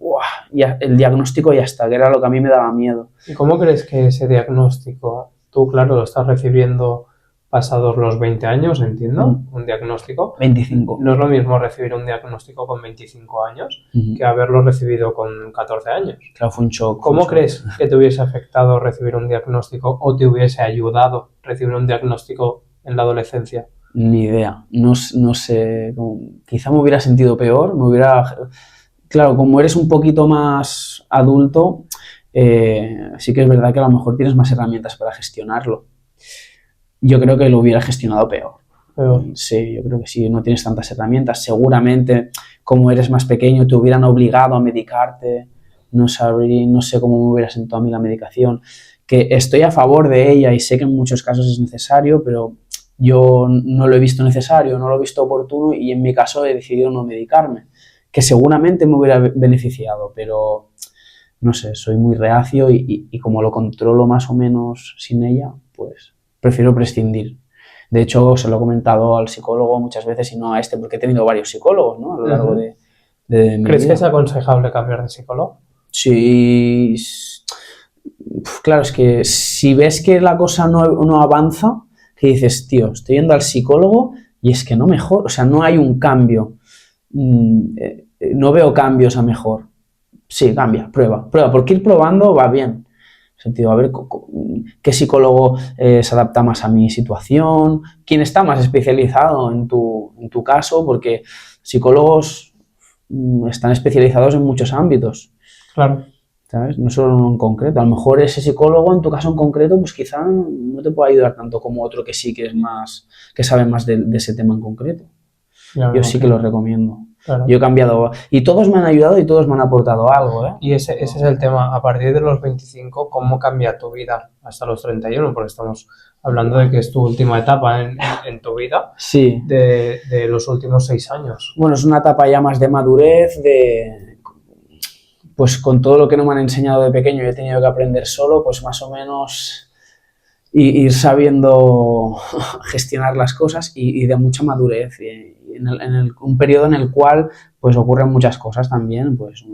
ya, el diagnóstico ya está, que era lo que a mí me daba miedo. ¿Y cómo crees que ese diagnóstico, tú claro, lo estás recibiendo pasados los 20 años, entiendo, un diagnóstico? 25. No es lo mismo recibir un diagnóstico con 25 años que haberlo recibido con 14 años. Claro, fue un shock. ¿Cómo crees que te hubiese afectado recibir un diagnóstico o te hubiese ayudado recibir un diagnóstico en la adolescencia? Ni idea, no sé, quizá me hubiera sentido peor, claro, como eres un poquito más adulto, sí que es verdad que a lo mejor tienes más herramientas para gestionarlo. Yo creo que lo hubiera gestionado peor. Sí, yo creo que sí, no tienes tantas herramientas, seguramente como eres más pequeño te hubieran obligado a medicarte, no sé cómo me hubiera sentado a mí la medicación, que estoy a favor de ella y sé que en muchos casos es necesario, pero yo no lo he visto necesario, no lo he visto oportuno y en mi caso he decidido no medicarme, que seguramente me hubiera beneficiado, pero no sé, soy muy reacio y como lo controlo más o menos sin ella, pues prefiero prescindir. De hecho, se lo he comentado al psicólogo muchas veces y no a este, porque he tenido varios psicólogos, ¿no? A lo largo de mi ¿Crees vida. que es aconsejable cambiar de psicólogo? Sí, claro, es que si ves que la cosa no avanza, que dices, tío, estoy yendo al psicólogo y es que no mejor, o sea, no hay un cambio, no veo cambios a mejor. Sí, cambia, prueba, porque ir probando va bien. Sentido, a ver qué psicólogo se adapta más a mi situación, quién está más especializado en tu caso, porque psicólogos están especializados en muchos ámbitos. Claro. ¿Sabes? No solo en uno en concreto. A lo mejor ese psicólogo, en tu caso en concreto, pues quizá no te puede ayudar tanto como otro que sí que es más, que sabe más de ese tema en concreto. Yo sí que lo recomiendo. Claro. Yo he cambiado y todos me han ayudado y todos me han aportado algo, ¿eh? Y ese es el tema. A partir de los 25, ¿cómo cambia tu vida hasta los 31? Porque estamos hablando de que es tu última etapa en tu vida, Sí. de los últimos 6 años. Bueno, es una etapa ya más de madurez, pues con todo lo que no me han enseñado de pequeño y he tenido que aprender solo, pues más o menos ir sabiendo gestionar las cosas y de mucha madurez. Y un periodo en el cual pues ocurren muchas cosas también, pues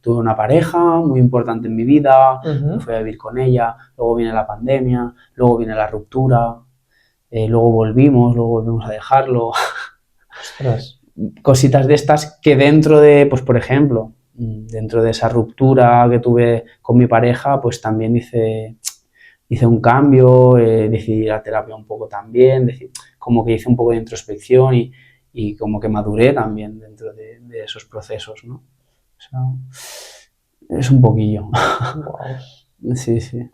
tuve una pareja muy importante en mi vida, me fui a vivir con ella, luego viene la pandemia, luego viene la ruptura, luego volvimos a dejarlo. Ostras. Cositas de estas que dentro de, pues por ejemplo, dentro de esa ruptura que tuve con mi pareja, pues también hice un cambio, decidí ir a terapia un poco también, como que hice un poco de introspección y como que maduré también dentro de esos procesos, ¿no? O sea, es un poquillo. Wow. Sí, sí.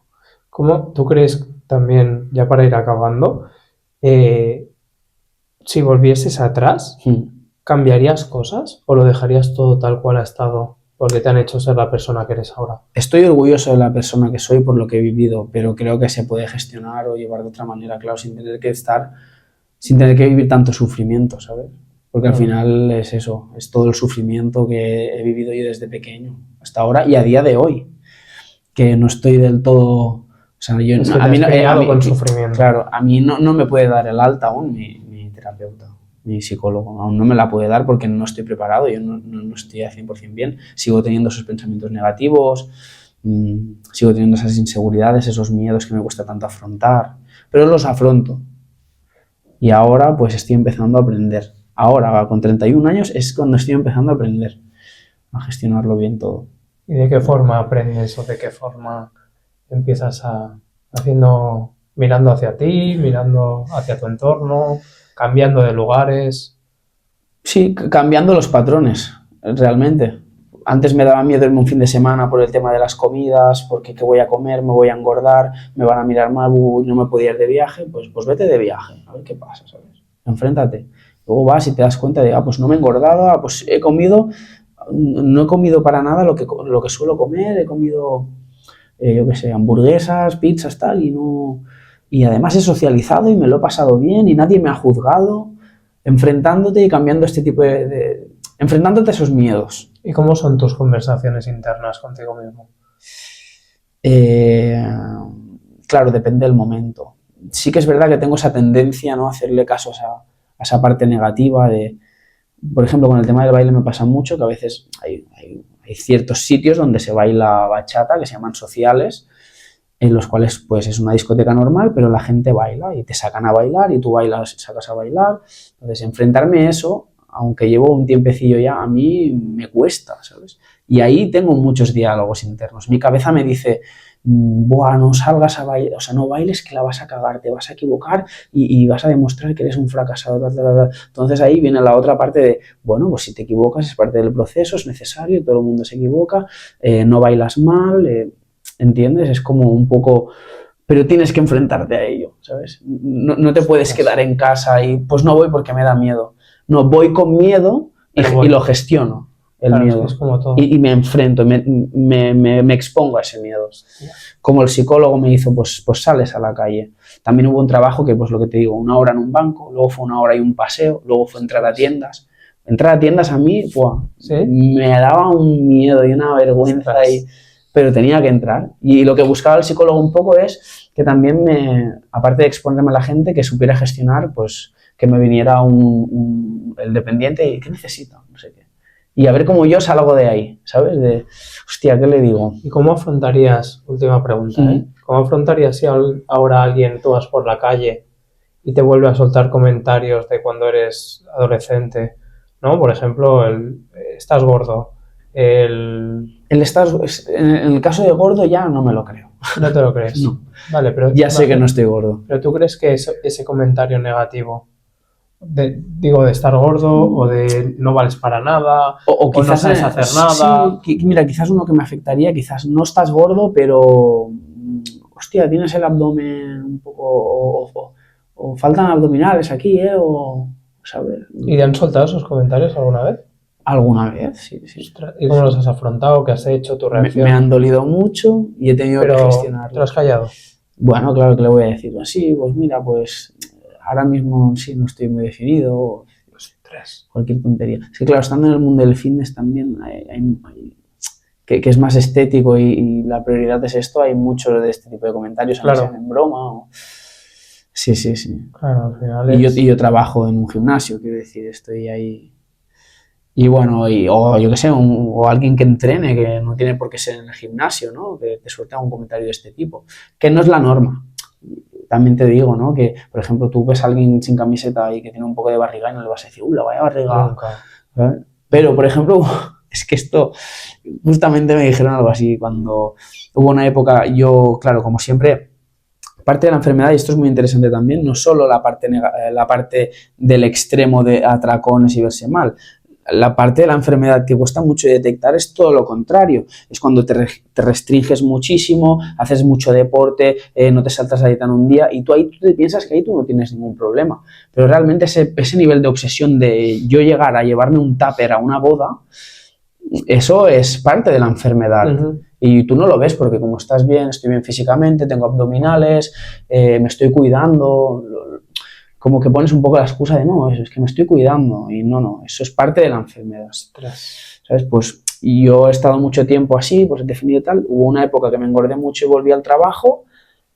¿Cómo tú crees también, ya para ir acabando, si volvieses atrás, ¿cambiarías cosas o lo dejarías todo tal cual ha estado porque te han hecho ser la persona que eres ahora? Estoy orgulloso de la persona que soy por lo que he vivido, pero creo que se puede gestionar o llevar de otra manera, claro, sin tener que vivir tanto sufrimiento, ¿sabes? Porque al final es eso, es todo el sufrimiento que he vivido yo desde pequeño hasta ahora y a día de hoy, que no estoy del todo... O sea, yo, es que te has criado con sufrimiento. Claro, a mí no me puede dar el alta aún mi terapeuta, mi psicólogo, aún no me la puede dar porque no estoy preparado, yo no estoy al 100% bien, sigo teniendo esos pensamientos negativos, sigo teniendo esas inseguridades, esos miedos que me cuesta tanto afrontar, pero los afronto y ahora pues estoy empezando a aprender. Ahora, con 31 años, es cuando estoy empezando a aprender a gestionarlo bien todo. ¿Y de qué forma aprendes o de qué forma empiezas mirando hacia ti, mirando hacia tu entorno, cambiando de lugares? Sí, cambiando los patrones, realmente. Antes me daba miedo irme un fin de semana por el tema de las comidas, porque qué voy a comer, me voy a engordar, me van a mirar mal, no me podía ir de viaje, pues vete de viaje, a ver qué pasa, ¿sabes? Enfréntate. Luego vas y te das cuenta de, pues no me he engordado, pues no he comido para nada lo que suelo comer, he comido, yo qué sé, hamburguesas, pizzas, tal, y además he socializado y me lo he pasado bien y nadie me ha juzgado, enfrentándote y cambiando este tipo enfrentándote a esos miedos. ¿Y cómo son tus conversaciones internas contigo mismo? Claro, depende del momento. Sí que es verdad que tengo esa tendencia, ¿no?, a hacerle caso a esa parte negativa por ejemplo, con el tema del baile me pasa mucho que a veces hay ciertos sitios donde se baila bachata que se llaman sociales, en los cuales pues es una discoteca normal, pero la gente baila y te sacan a bailar y tú bailas, sacas a bailar. Entonces, enfrentarme a eso, aunque llevo un tiempecillo ya, a mí me cuesta, ¿sabes? Y ahí tengo muchos diálogos internos. Mi cabeza me dice, buah, no salgas a bailar, o sea, no bailes que la vas a cagar, te vas a equivocar y vas a demostrar que eres un fracasado. Entonces ahí viene la otra parte de, bueno, pues si te equivocas es parte del proceso, es necesario, todo el mundo se equivoca, no bailas mal, ¿entiendes? Es como un poco... Pero tienes que enfrentarte a ello, ¿sabes? No te puedes quedar en casa y pues no voy porque me da miedo. No, voy con miedo y lo gestiono. El miedo. Es como todo. Y me enfrento, me expongo a ese miedo. Como el psicólogo me hizo, pues sales a la calle. También hubo un trabajo que, pues lo que te digo, 1 hora en un banco, luego fue 1 hora y un paseo, luego fue entrar a tiendas. Entrar a tiendas a mí, ¿Sí? Me daba un miedo y una vergüenza, pero tenía que entrar. Y lo que buscaba el psicólogo un poco es que también aparte de exponerme a la gente, que supiera gestionar, pues que me viniera el dependiente y ¿qué necesito? No sé qué. Y a ver cómo yo salgo de ahí, ¿sabes? De, hostia, ¿qué le digo? ¿Y cómo afrontarías, última pregunta, cómo afrontarías si ahora tú vas por la calle y te vuelve a soltar comentarios de cuando eres adolescente, ¿no? Por ejemplo, estás gordo, en el caso de gordo ya no me lo creo. ¿No te lo crees? No. Vale, pero... Ya sé que no estoy gordo. ¿Pero tú crees que ese comentario negativo, de estar gordo o de no vales para nada o quizás no sabes hacer nada? Sí, mira, quizás uno que me afectaría, quizás no estás gordo, pero hostia, tienes el abdomen un poco o faltan abdominales aquí, ¿sabes? ¿Y te han soltado esos comentarios alguna vez? Alguna vez, sí. ¿Y cómo los has afrontado? ¿Qué has hecho? ¿Tu reacción? Me han dolido mucho y he tenido que gestionarlo. ¿Te lo has callado? Bueno, claro que le voy a decir, sí, pues mira, pues ahora mismo sí no estoy muy definido, cualquier tontería. Es que claro, estando en el mundo del fitness también que es más estético y la prioridad es esto, hay mucho de este tipo de comentarios, aunque sean en broma. Sí. Claro, al final y yo trabajo en un gimnasio, quiero decir, estoy ahí. Y bueno, o yo qué sé, o alguien que entrene, que no tiene por qué ser en el gimnasio, ¿no? Que te suelte un comentario de este tipo, que no es la norma. También te digo, ¿no? Que, por ejemplo, tú ves a alguien sin camiseta y que tiene un poco de barriga y no le vas a decir, la vaya barriga. ¿Sabes? Pero, por ejemplo, es que esto, justamente me dijeron algo así, cuando hubo una época, yo, claro, como siempre, parte de la enfermedad, y esto es muy interesante también, no solo la parte del extremo de atracones y verse mal. La parte de la enfermedad que cuesta mucho detectar es todo lo contrario. Es cuando te restringes muchísimo, haces mucho deporte, no te saltas la dieta en un día y tú te piensas que ahí tú no tienes ningún problema. Pero realmente ese nivel de obsesión de yo llegar a llevarme un tupper a una boda, eso es parte de la enfermedad. Y tú no lo ves porque como estás bien, estoy bien físicamente, tengo abdominales, me estoy cuidando, como que pones un poco la excusa de no, es que me estoy cuidando y no, eso es parte de la enfermedad. ¿Sabes? Pues yo he estado mucho tiempo así, pues definido tal, hubo una época que me engordé mucho y volví al trabajo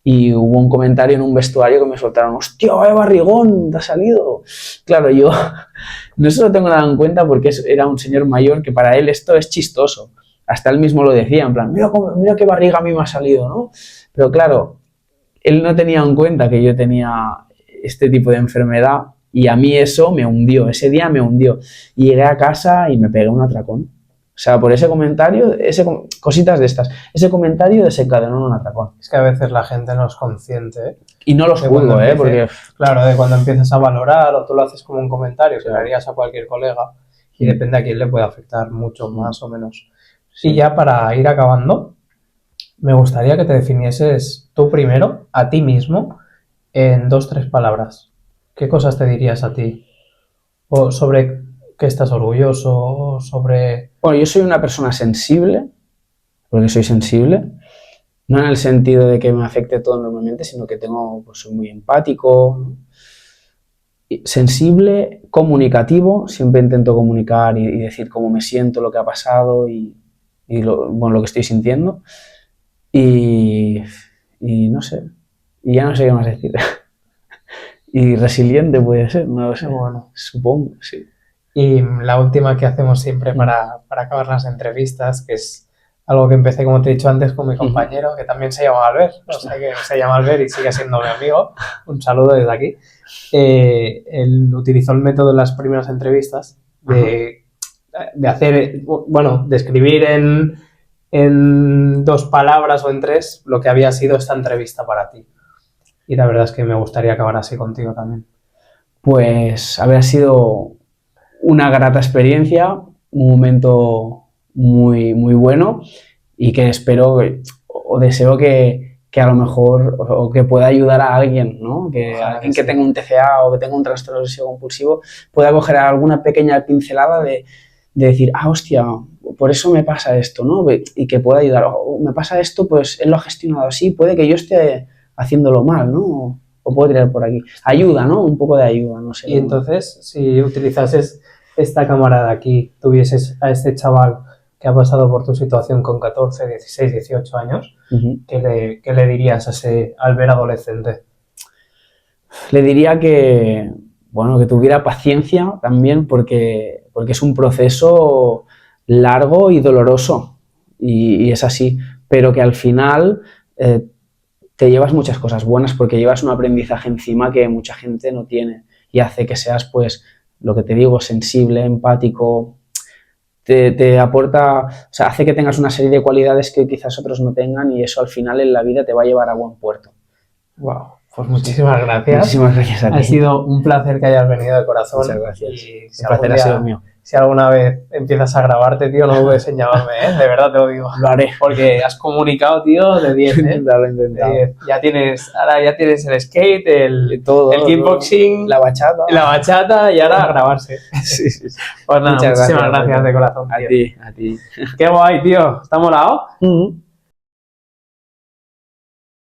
y hubo un comentario en un vestuario que me soltaron, hostia, vaya barrigón, te ha salido. Claro, yo no se lo tengo nada en cuenta porque era un señor mayor que para él esto es chistoso. Hasta él mismo lo decía, en plan, mira qué barriga a mí me ha salido, ¿no? Pero claro, él no tenía en cuenta que yo tenía este tipo de enfermedad y a mí eso me hundió, ese día me hundió. Y llegué a casa y me pegué un atracón. O sea, por ese comentario, cositas de estas, ese comentario desencadenó un atracón. Es que a veces la gente no es consciente, ¿eh? Y no los juzgo, porque... Claro, de cuando empiezas a valorar o tú lo haces como un comentario que le harías a cualquier colega y depende a quién le puede afectar mucho, más o menos. Y ya para ir acabando, me gustaría que te definieses tú primero, a ti mismo, en 2-3 palabras. ¿Qué cosas te dirías a ti? O sobre qué estás orgulloso, o sobre... Bueno, yo soy una persona sensible, porque soy sensible, no en el sentido de que me afecte todo normalmente, sino que pues soy muy empático, ¿no? Sensible, comunicativo, siempre intento comunicar y decir cómo me siento, lo que ha pasado y lo que estoy sintiendo. Y no sé, y ya no sé qué más decir. Y resiliente puede ser, no lo sé, bueno, supongo, sí. Y la última que hacemos siempre para acabar las entrevistas, que es algo que empecé, como te he dicho antes, con mi compañero, que también se llama Albert, o sea que se llama Albert y sigue siendo mi amigo, un saludo desde aquí. Él utilizó el método en las primeras entrevistas de hacer, bueno, de escribir en 2 palabras o en 3 lo que había sido esta entrevista para ti. Y la verdad es que me gustaría acabar así contigo también. Pues habrá sido una grata experiencia, un momento muy, muy bueno y que espero o deseo que a lo mejor o que pueda ayudar a alguien, ¿no? Que alguien que tenga un TCA o que tenga un trastorno obsesivo compulsivo pueda coger alguna pequeña pincelada de decir, hostia, por eso me pasa esto, ¿no? Y que pueda ayudar. O me pasa esto, pues él lo ha gestionado así, puede que yo esté haciéndolo mal, ¿no? O puedo tirar por aquí. Ayuda, ¿no? Un poco de ayuda, no sé. Y entonces, si utilizases esta cámara de aquí, tuvieses a este chaval que ha pasado por tu situación con 14, 16, 18 años, ¿qué le dirías a ese Albert adolescente? Le diría que, bueno, que tuviera paciencia también porque es un proceso largo y doloroso y es así, pero que al final te llevas muchas cosas buenas porque llevas un aprendizaje encima que mucha gente no tiene y hace que seas, pues, lo que te digo, sensible, empático, te aporta, o sea, hace que tengas una serie de cualidades que quizás otros no tengan y eso al final en la vida te va a llevar a buen puerto. Wow, pues muchísimas gracias. Muchísimas gracias a ti. Ha sido un placer que hayas venido de corazón. Muchas gracias. Y el placer ha sido mío. Si alguna vez empiezas a grabarte, tío, no dudes en llamarme, ¿eh? De verdad te lo digo. Lo haré. Porque has comunicado, tío, de 10, ¿eh? Lo he intentado. Ahora ya tienes el skate, el kickboxing, la bachata y ahora a grabarse. Sí. Pues nada, muchísimas gracias de corazón. A ti. Qué guay, tío. ¿Está molado?